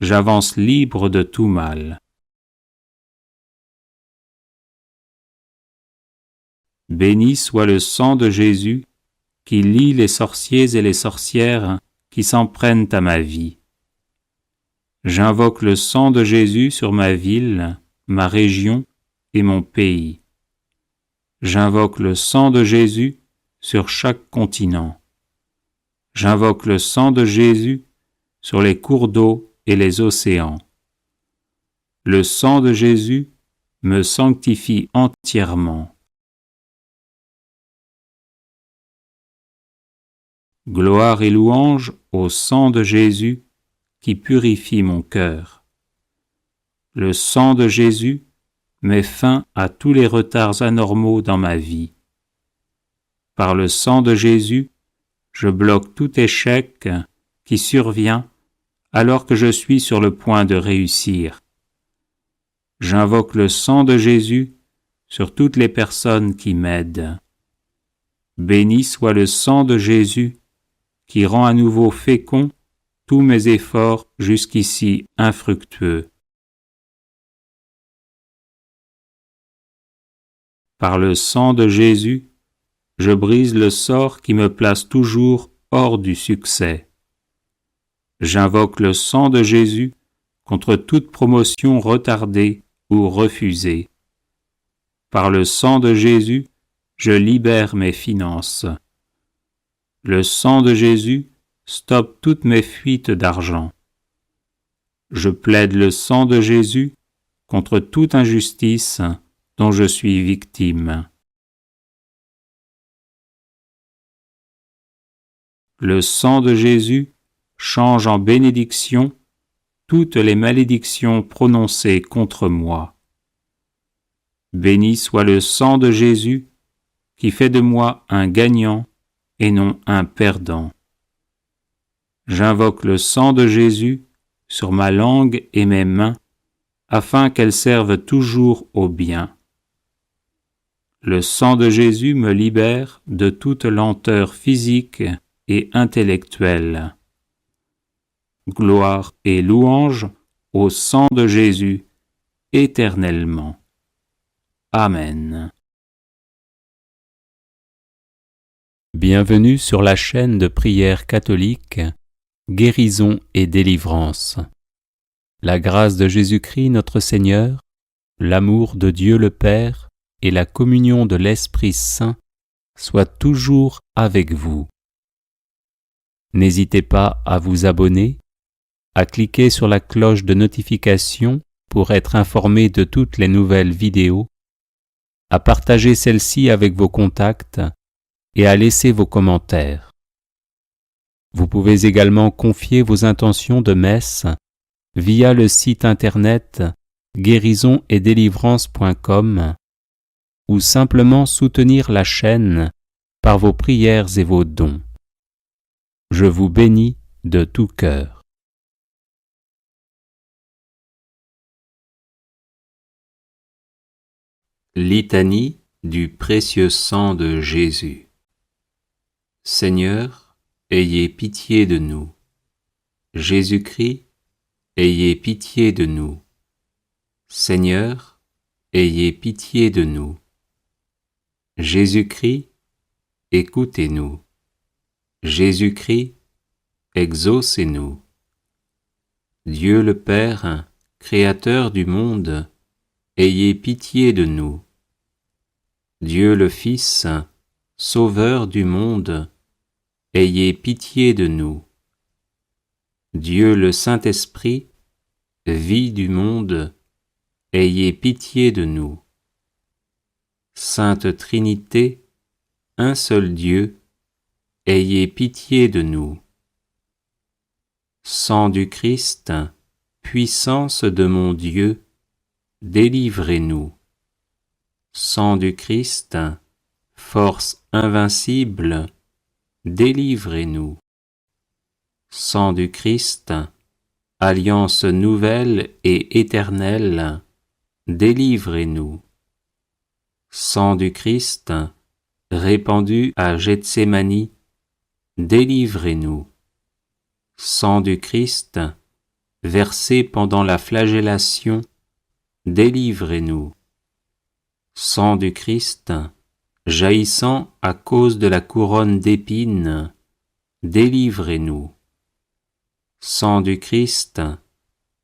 j'avance libre de tout mal. Béni soit le sang de Jésus qui lie les sorciers et les sorcières qui s'en prennent à ma vie. J'invoque le sang de Jésus sur ma ville, ma région et mon pays. J'invoque le sang de Jésus sur chaque continent. J'invoque le sang de Jésus sur les cours d'eau et les océans. Le sang de Jésus me sanctifie entièrement. Gloire et louange au sang de Jésus qui purifie mon cœur. Le sang de Jésus met fin à tous les retards anormaux dans ma vie. Par le sang de Jésus, je bloque tout échec qui survient alors que je suis sur le point de réussir. J'invoque le sang de Jésus sur toutes les personnes qui m'aident. Béni soit le sang de Jésus qui rend à nouveau fécond tous mes efforts jusqu'ici infructueux. Par le sang de Jésus, je brise le sort qui me place toujours hors du succès. J'invoque le sang de Jésus contre toute promotion retardée ou refusée. Par le sang de Jésus, je libère mes finances. Le sang de Jésus stoppe toutes mes fuites d'argent. Je plaide le sang de Jésus contre toute injustice dont je suis victime. Le sang de Jésus change en bénédiction toutes les malédictions prononcées contre moi. Béni soit le sang de Jésus, qui fait de moi un gagnant et non un perdant. J'invoque le sang de Jésus sur ma langue et mes mains, afin qu'elles servent toujours au bien. Le sang de Jésus me libère de toute lenteur physique et intellectuelle. Gloire et louange au sang de Jésus éternellement. Amen. Bienvenue sur la chaîne de prière catholique Guérison et délivrance. La grâce de Jésus-Christ notre Seigneur, l'amour de Dieu le Père et la communion de l'Esprit Saint soient toujours avec vous. N'hésitez pas à vous abonner, à cliquer sur la cloche de notification pour être informé de toutes les nouvelles vidéos, à partager celle-ci avec vos contacts et à laisser vos commentaires. Vous pouvez également confier vos intentions de messe via le site internet guérisonetdélivrance.com ou simplement soutenir la chaîne par vos prières et vos dons. Je vous bénis de tout cœur. Litanie du précieux sang de Jésus. Seigneur, ayez pitié de nous. Jésus-Christ, ayez pitié de nous. Seigneur, ayez pitié de nous. Jésus-Christ, écoutez-nous. Jésus-Christ, exaucez-nous. Dieu le Père, Créateur du monde, ayez pitié de nous. Dieu le Fils, Sauveur du monde, ayez pitié de nous. Dieu le Saint-Esprit, vie du monde, ayez pitié de nous. Sainte Trinité, un seul Dieu, ayez pitié de nous. Sang du Christ, puissance de mon Dieu, délivrez-nous. Sang du Christ, force invincible, délivrez-nous. Sang du Christ, alliance nouvelle et éternelle, délivrez-nous. Sang du Christ, répandu à Gethsémani, délivrez-nous. Sang du Christ, versé pendant la flagellation, délivrez-nous. Sang du Christ, jaillissant à cause de la couronne d'épines, délivrez-nous. Sang du Christ,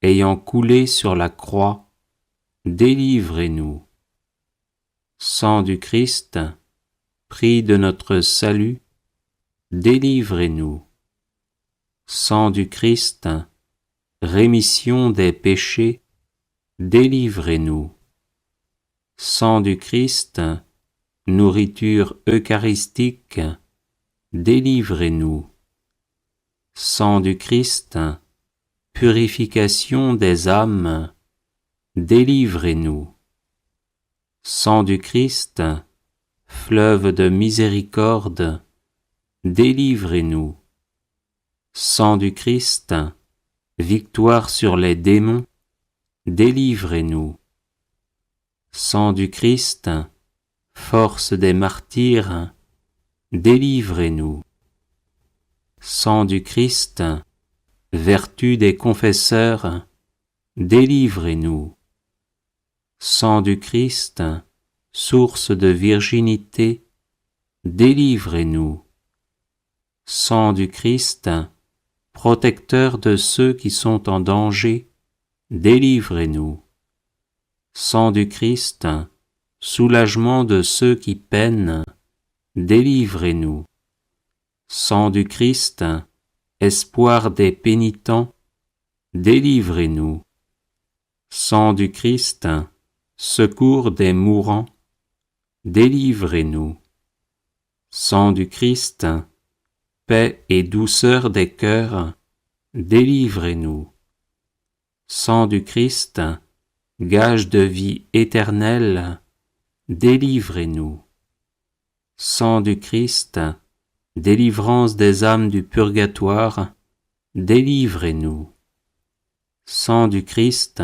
ayant coulé sur la croix, délivrez-nous. Sang du Christ, prix de notre salut, délivrez-nous. Sang du Christ, rémission des péchés, délivrez-nous. Sang du Christ, nourriture eucharistique, délivrez-nous. Sang du Christ, purification des âmes, délivrez-nous. Sang du Christ, fleuve de miséricorde, délivrez-nous. Sang du Christ, victoire sur les démons, délivrez-nous. Sang du Christ, force des martyrs, délivrez-nous. Sang du Christ, vertu des confesseurs, délivrez-nous. Sang du Christ, source de virginité, délivrez-nous. Sang du Christ, protecteur de ceux qui sont en danger, délivrez-nous. Sang du Christ, soulagement de ceux qui peinent, délivrez-nous. Sang du Christ, espoir des pénitents, délivrez-nous. Sang du Christ, secours des mourants, délivrez-nous. Sang du Christ, paix et douceur des cœurs, délivrez-nous. Sang du Christ, gage de vie éternelle, délivrez-nous. Sang du Christ, délivrance des âmes du purgatoire, délivrez-nous. Sang du Christ,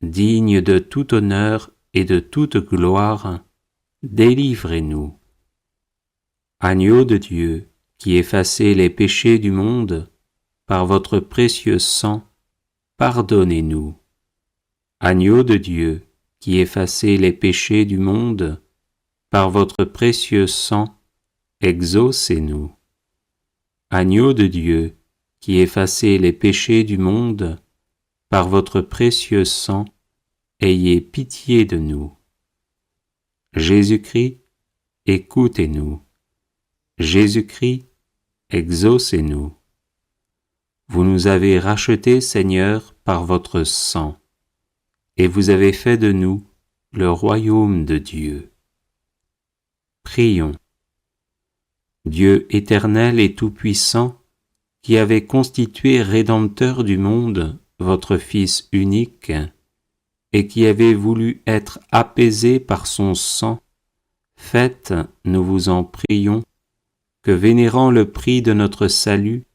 digne de tout honneur et de toute gloire, délivrez-nous. Agneau de Dieu, qui effacez les péchés du monde, par votre précieux sang, pardonnez-nous. Agneau de Dieu, qui effacez les péchés du monde, par votre précieux sang, exaucez-nous. Agneau de Dieu, qui effacez les péchés du monde, par votre précieux sang, ayez pitié de nous. Jésus-Christ, écoutez-nous. Jésus-Christ, exaucez-nous. Vous nous avez rachetés, Seigneur, par votre sang, et vous avez fait de nous le royaume de Dieu. Prions. Dieu éternel et tout-puissant, qui avez constitué Rédempteur du monde, votre Fils unique, et qui avez voulu être apaisé par son sang, faites, nous vous en prions, que vénérant le prix de notre salut,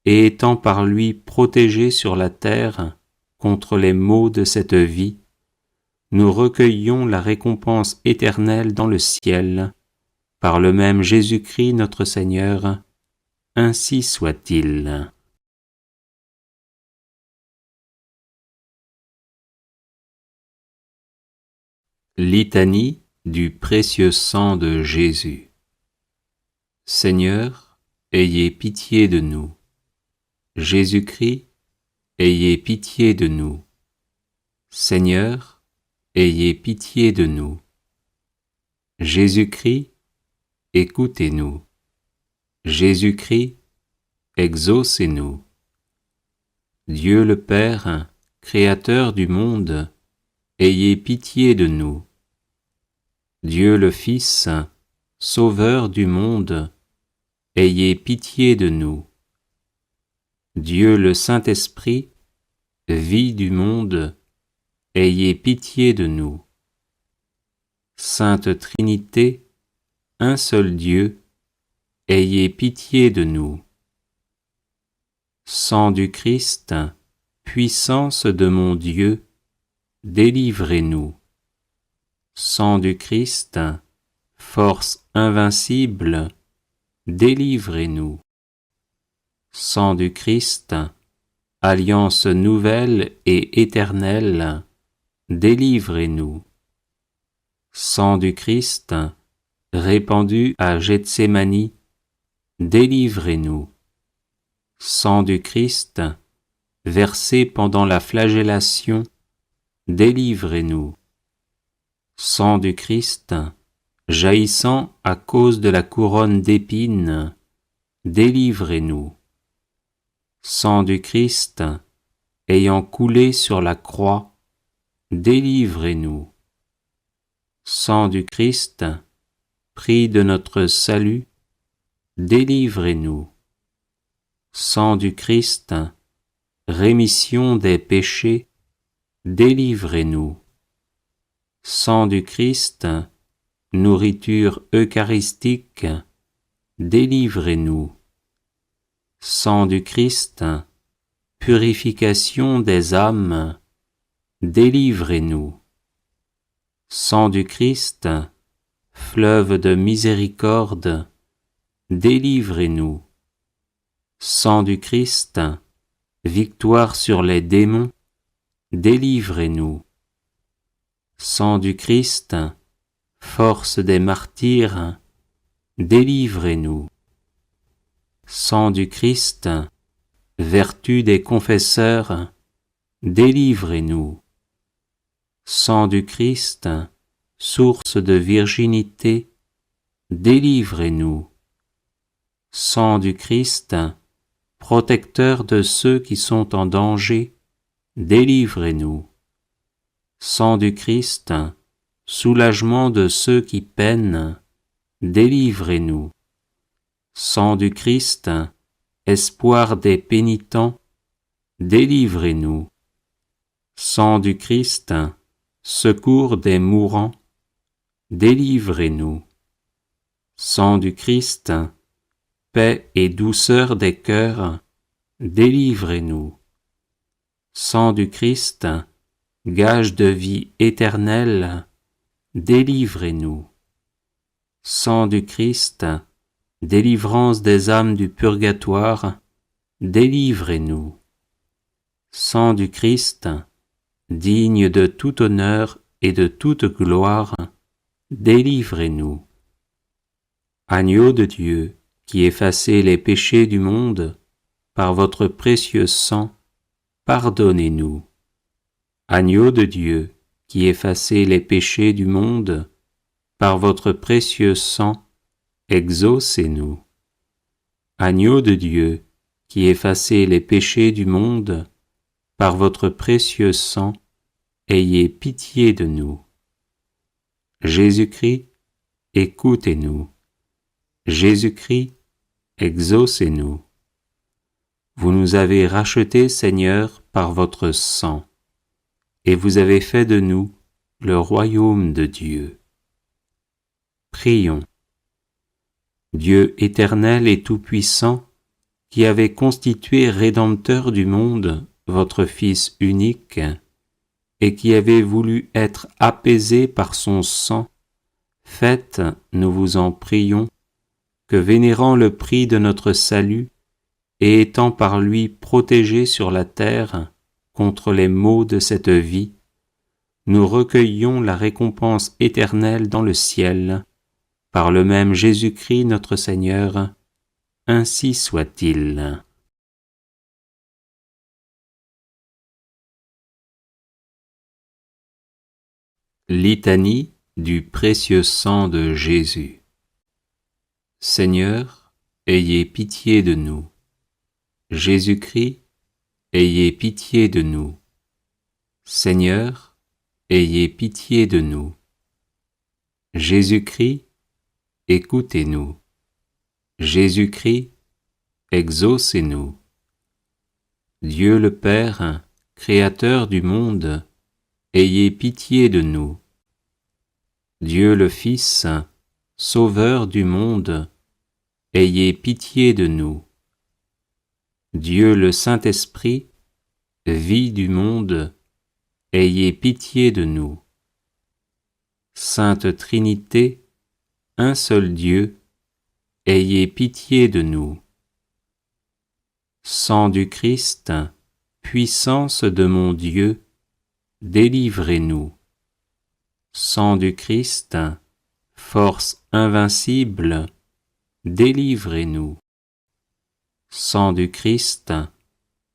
et étant par lui protégés sur la terre contre les maux de cette vie, nous recueillions la récompense éternelle dans le ciel, par le même Jésus-Christ notre Seigneur, ainsi soit-il. Litanie du précieux sang de Jésus. Seigneur, ayez pitié de nous. Jésus-Christ, ayez pitié de nous. Seigneur, ayez pitié de nous. Jésus-Christ, écoutez-nous. Jésus-Christ, exaucez-nous. Dieu le Père, Créateur du monde, ayez pitié de nous. Dieu le Fils, Sauveur du monde, ayez pitié de nous. Dieu le Saint-Esprit, vie du monde, ayez pitié de nous. Sainte Trinité, un seul Dieu, ayez pitié de nous. Sang du Christ, puissance de mon Dieu, délivrez-nous. Sang du Christ, force invincible, délivrez-nous. Sang du Christ, alliance nouvelle et éternelle, délivrez-nous. Sang du Christ, répandu à Gethsémani, délivrez-nous. Sang du Christ, versé pendant la flagellation, délivrez-nous. Sang du Christ, jaillissant à cause de la couronne d'épines, délivrez-nous. Sang du Christ, ayant coulé sur la croix, délivrez-nous. Sang du Christ, prix de notre salut, délivrez-nous. Sang du Christ, rémission des péchés, délivrez-nous. Sang du Christ, nourriture eucharistique, délivrez-nous. Sang du Christ, purification des âmes, délivrez-nous. Sang du Christ, fleuve de miséricorde, délivrez-nous. Sang du Christ, victoire sur les démons, délivrez-nous. Sang du Christ, force des martyrs, délivrez-nous. Sang du Christ, vertu des confesseurs, délivrez-nous. Sang du Christ, source de virginité, délivrez-nous. Sang du Christ, protecteur de ceux qui sont en danger, délivrez-nous. Sang du Christ, soulagement de ceux qui peinent, délivrez-nous. Sang du Christ, espoir des pénitents, délivrez-nous. Sang du Christ, secours des mourants, délivrez-nous. Sang du Christ, paix et douceur des cœurs, délivrez-nous. Sang du Christ, gage de vie éternelle, délivrez-nous. Sang du Christ, délivrance des âmes du purgatoire, délivrez-nous. Sang du Christ, digne de tout honneur et de toute gloire, délivrez-nous. Agneau de Dieu, qui effacez les péchés du monde, par votre précieux sang, pardonnez-nous. Agneau de Dieu, qui effacez les péchés du monde, par votre précieux sang, exaucez-nous. Agneau de Dieu, qui effacez les péchés du monde, par votre précieux sang, ayez pitié de nous. Jésus-Christ, écoutez-nous. Jésus-Christ, exaucez-nous. Vous nous avez rachetés, Seigneur, par votre sang, et vous avez fait de nous le royaume de Dieu. Prions. Dieu éternel et tout-puissant, qui avez constitué Rédempteur du monde votre Fils unique, et qui avez voulu être apaisé par son sang, faites, nous vous en prions, que vénérant le prix de notre salut, et étant par lui protégés sur la terre contre les maux de cette vie, nous recueillions la récompense éternelle dans le ciel, par le même Jésus-Christ notre Seigneur, ainsi soit-il. Litanie du précieux sang de Jésus. Seigneur, ayez pitié de nous. Jésus-Christ, ayez pitié de nous. Seigneur, ayez pitié de nous. Jésus-Christ, écoutez-nous. Jésus-Christ, exaucez-nous. Dieu le Père, Créateur du monde, ayez pitié de nous. Dieu le Fils, Sauveur du monde, ayez pitié de nous. Dieu le Saint-Esprit, vie du monde, ayez pitié de nous. Sainte Trinité, un seul Dieu, ayez pitié de nous. Sang du Christ, puissance de mon Dieu, délivrez-nous. Sang du Christ, force invincible, délivrez-nous. Sang du Christ,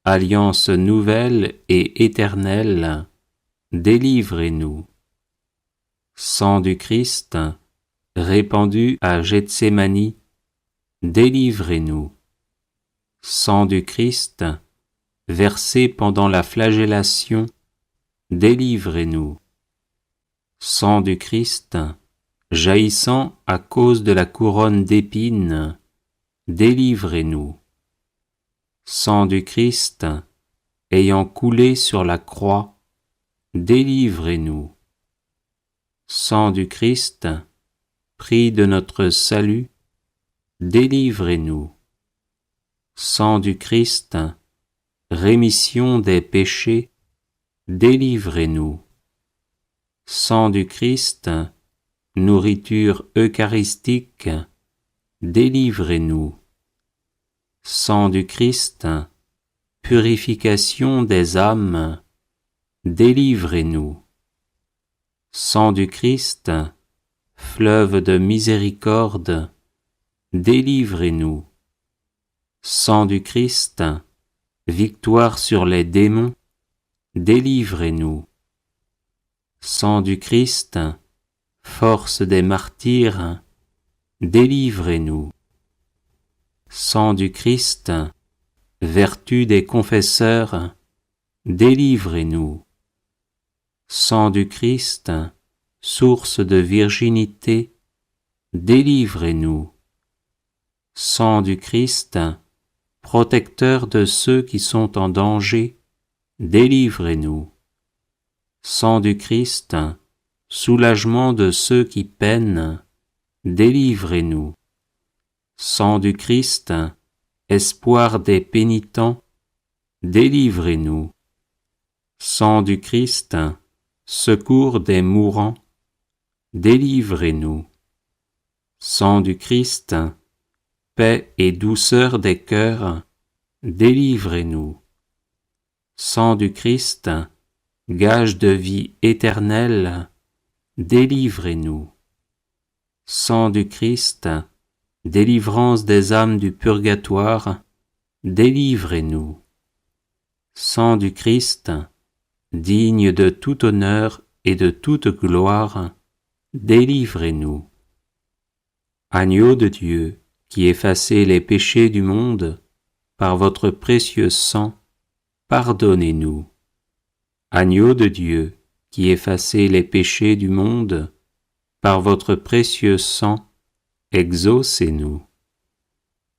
alliance nouvelle et éternelle, délivrez-nous. Sang du Christ, répandu à Gethsémani, délivrez-nous. Sang du Christ, versé pendant la flagellation, délivrez-nous. Sang du Christ, jaillissant à cause de la couronne d'épines, délivrez-nous. Sang du Christ, ayant coulé sur la croix, délivrez-nous. Sang du Christ, prix de notre salut, délivrez-nous. Sang du Christ, rémission des péchés, délivrez-nous. Sang du Christ, nourriture eucharistique, délivrez-nous. Sang du Christ, purification des âmes, délivrez-nous. Sang du Christ, fleuve de miséricorde, délivrez-nous. Sang du Christ, victoire sur les démons, délivrez-nous. Sang du Christ, force des martyrs, délivrez-nous. Sang du Christ, vertu des confesseurs, délivrez-nous. Sang du Christ, source de virginité, délivrez-nous. Sang du Christ, protecteur de ceux qui sont en danger, délivrez-nous. Sang du Christ, soulagement de ceux qui peinent, délivrez-nous. Sang du Christ, espoir des pénitents, délivrez-nous. Sang du Christ, secours des mourants, délivrez-nous. Sang du Christ, paix et douceur des cœurs, délivrez-nous. Sang du Christ, gage de vie éternelle, délivrez-nous. Sang du Christ, délivrance des âmes du purgatoire, délivrez-nous. Sang du Christ, digne de tout honneur et de toute gloire, délivrez-nous. Agneau de Dieu, qui effacez les péchés du monde, par votre précieux sang, pardonnez-nous. Agneau de Dieu, qui effacez les péchés du monde, par votre précieux sang, exaucez-nous.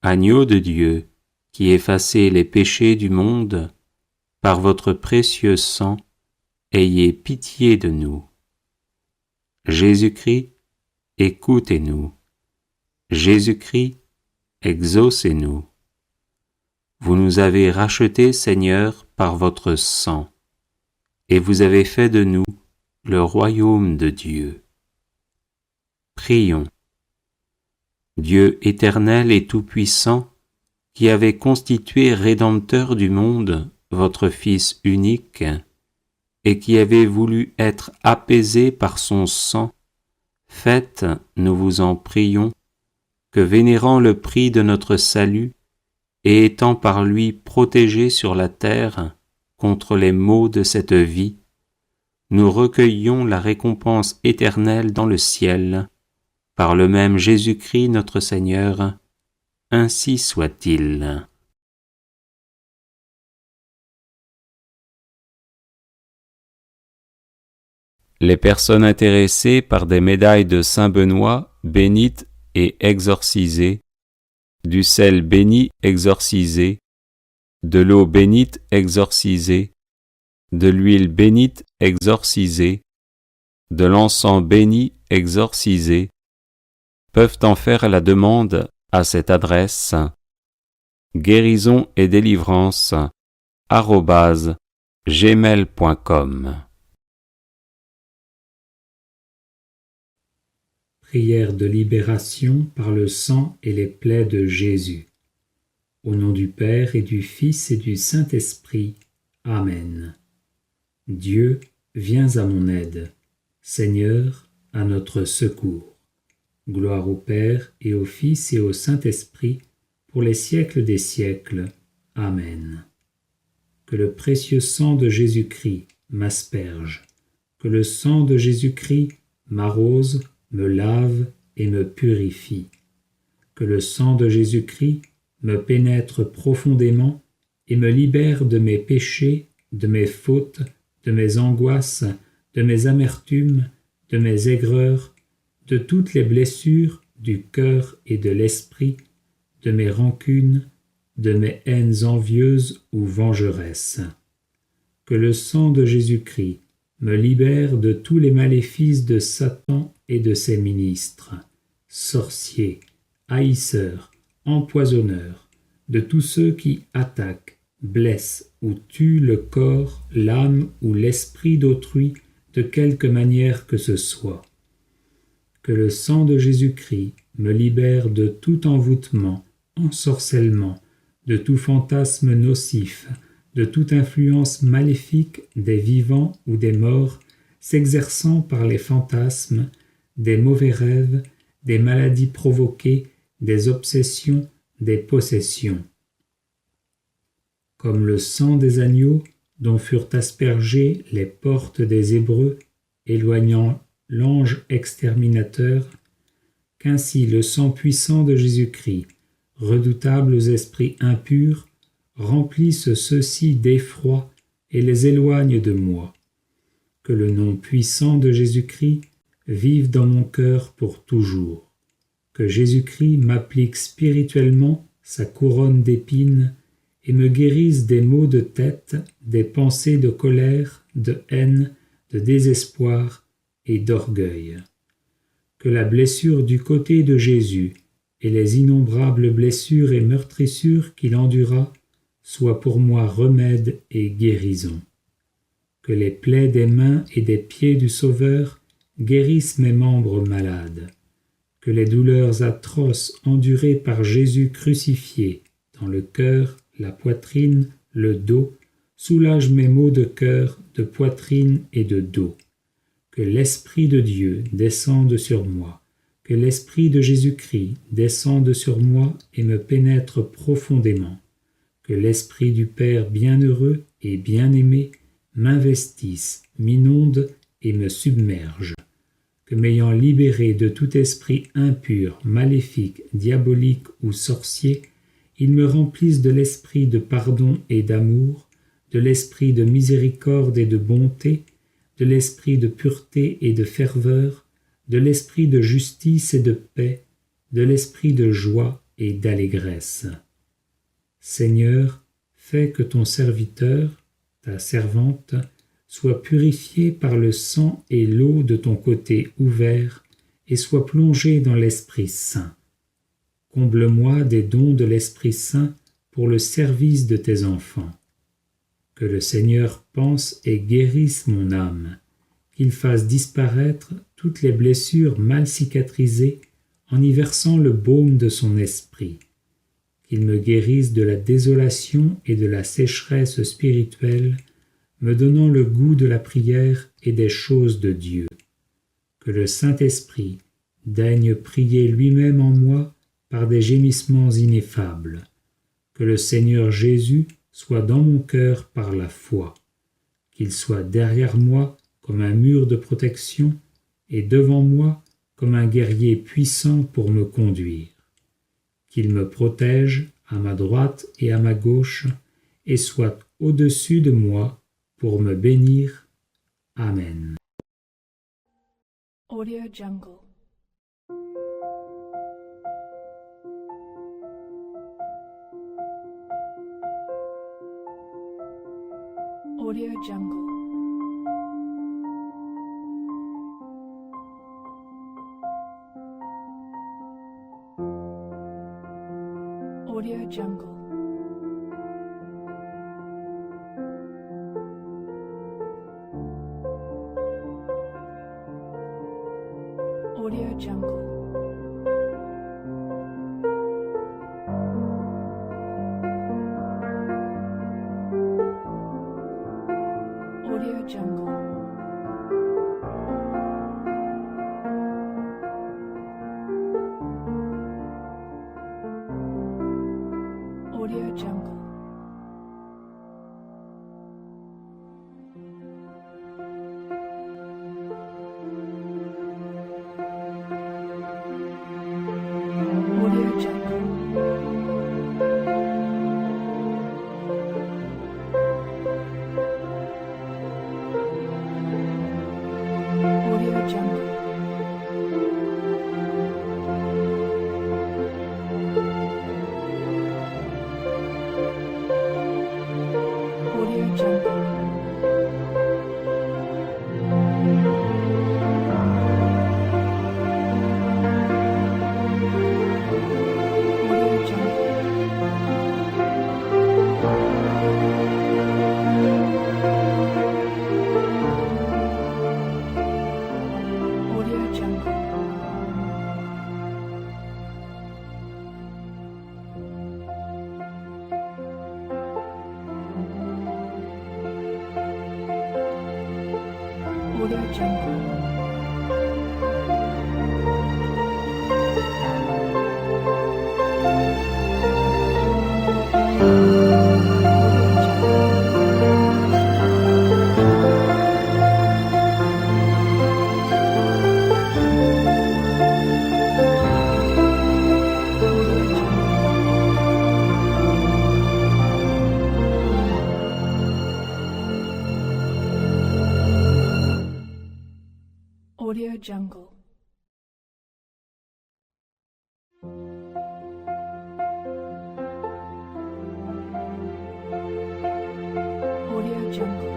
Agneau de Dieu, qui effacez les péchés du monde, par votre précieux sang, ayez pitié de nous. Jésus-Christ, écoutez-nous. Jésus-Christ, exaucez-nous. Vous nous avez rachetés, Seigneur, par votre sang, et vous avez fait de nous le royaume de Dieu. Prions. Dieu éternel et tout-puissant, qui avez constitué Rédempteur du monde, votre Fils unique, et qui avez voulu être apaisé par son sang, faites, nous vous en prions, que vénérant le prix de notre salut, et étant par lui protégés sur la terre contre les maux de cette vie, nous recueillions la récompense éternelle dans le ciel, par le même Jésus-Christ notre Seigneur, ainsi soit-il. Les personnes intéressées par des médailles de Saint-Benoît bénites et exorcisées, du sel béni exorcisé, de l'eau bénite exorcisée, de l'huile bénite exorcisée, de l'encens béni exorcisé, peuvent en faire la demande à cette adresse guérison et délivrance @gmail.com. Prière de libération par le sang et les plaies de Jésus. Au nom du Père et du Fils et du Saint-Esprit. Amen. Dieu, viens à mon aide. Seigneur, à notre secours. Gloire au Père et au Fils et au Saint-Esprit, pour les siècles des siècles. Amen. Que le précieux sang de Jésus-Christ m'asperge, que le sang de Jésus-Christ m'arrose, me lave et me purifie. Que le sang de Jésus-Christ me pénètre profondément et me libère de mes péchés, de mes fautes, de mes angoisses, de mes amertumes, de mes aigreurs, de toutes les blessures du cœur et de l'esprit, de mes rancunes, de mes haines envieuses ou vengeresses. Que le sang de Jésus-Christ me libère de tous les maléfices de Satan et de ses ministres, sorciers, haïsseurs, empoisonneurs, de tous ceux qui attaquent, blessent ou tuent le corps, l'âme ou l'esprit d'autrui de quelque manière que ce soit. Que le sang de Jésus-Christ me libère de tout envoûtement, ensorcellement, de tout fantasme nocif, de toute influence maléfique des vivants ou des morts, s'exerçant par les fantasmes, des mauvais rêves, des maladies provoquées, des obsessions, des possessions. Comme le sang des agneaux dont furent aspergées les portes des Hébreux, éloignant l'ange exterminateur, qu'ainsi le sang puissant de Jésus-Christ, redoutable aux esprits impurs, remplisse ceux-ci d'effroi et les éloigne de moi. Que le nom puissant de Jésus-Christ vive dans mon cœur pour toujours. Que Jésus-Christ m'applique spirituellement sa couronne d'épines et me guérisse des maux de tête, des pensées de colère, de haine, de désespoir et d'orgueil. Que la blessure du côté de Jésus et les innombrables blessures et meurtrissures qu'il endura soient pour moi remède et guérison. Que les plaies des mains et des pieds du Sauveur guérissent mes membres malades. Que les douleurs atroces endurées par Jésus crucifié dans le cœur, la poitrine, le dos, soulagent mes maux de cœur, de poitrine et de dos. Que l'Esprit de Dieu descende sur moi, que l'Esprit de Jésus-Christ descende sur moi et me pénètre profondément. Que l'Esprit du Père bienheureux et bien-aimé m'investisse, m'inonde et me submerge. Que m'ayant libéré de tout esprit impur, maléfique, diabolique ou sorcier, il me remplisse de l'esprit de pardon et d'amour, de l'esprit de miséricorde et de bonté, de l'esprit de pureté et de ferveur, de l'esprit de justice et de paix, de l'esprit de joie et d'allégresse. Seigneur, fais que ton serviteur, ta servante, soit purifié par le sang et l'eau de ton côté ouvert et soit plongé dans l'Esprit Saint. Comble-moi des dons de l'Esprit Saint pour le service de tes enfants. Que le Seigneur pense et guérisse mon âme, qu'il fasse disparaître toutes les blessures mal cicatrisées en y versant le baume de son esprit, qu'il me guérisse de la désolation et de la sécheresse spirituelle, me donnant le goût de la prière et des choses de Dieu. Que le Saint-Esprit daigne prier lui-même en moi par des gémissements ineffables. Que le Seigneur Jésus soit dans mon cœur par la foi, qu'il soit derrière moi comme un mur de protection et devant moi comme un guerrier puissant pour me conduire. Qu'il me protège à ma droite et à ma gauche et soit au-dessus de moi pour me bénir. Amen. Audio Jungle. Audio Jungle. Audio Jungle. Audio Jungle. Audio Jungle. Audio Jungle. Audio Jungle. Audio Jungle. Audio Jungle. Audio Jungle. Audio Jungle. Audio Jungle. Audio Jungle. Audio Jungle.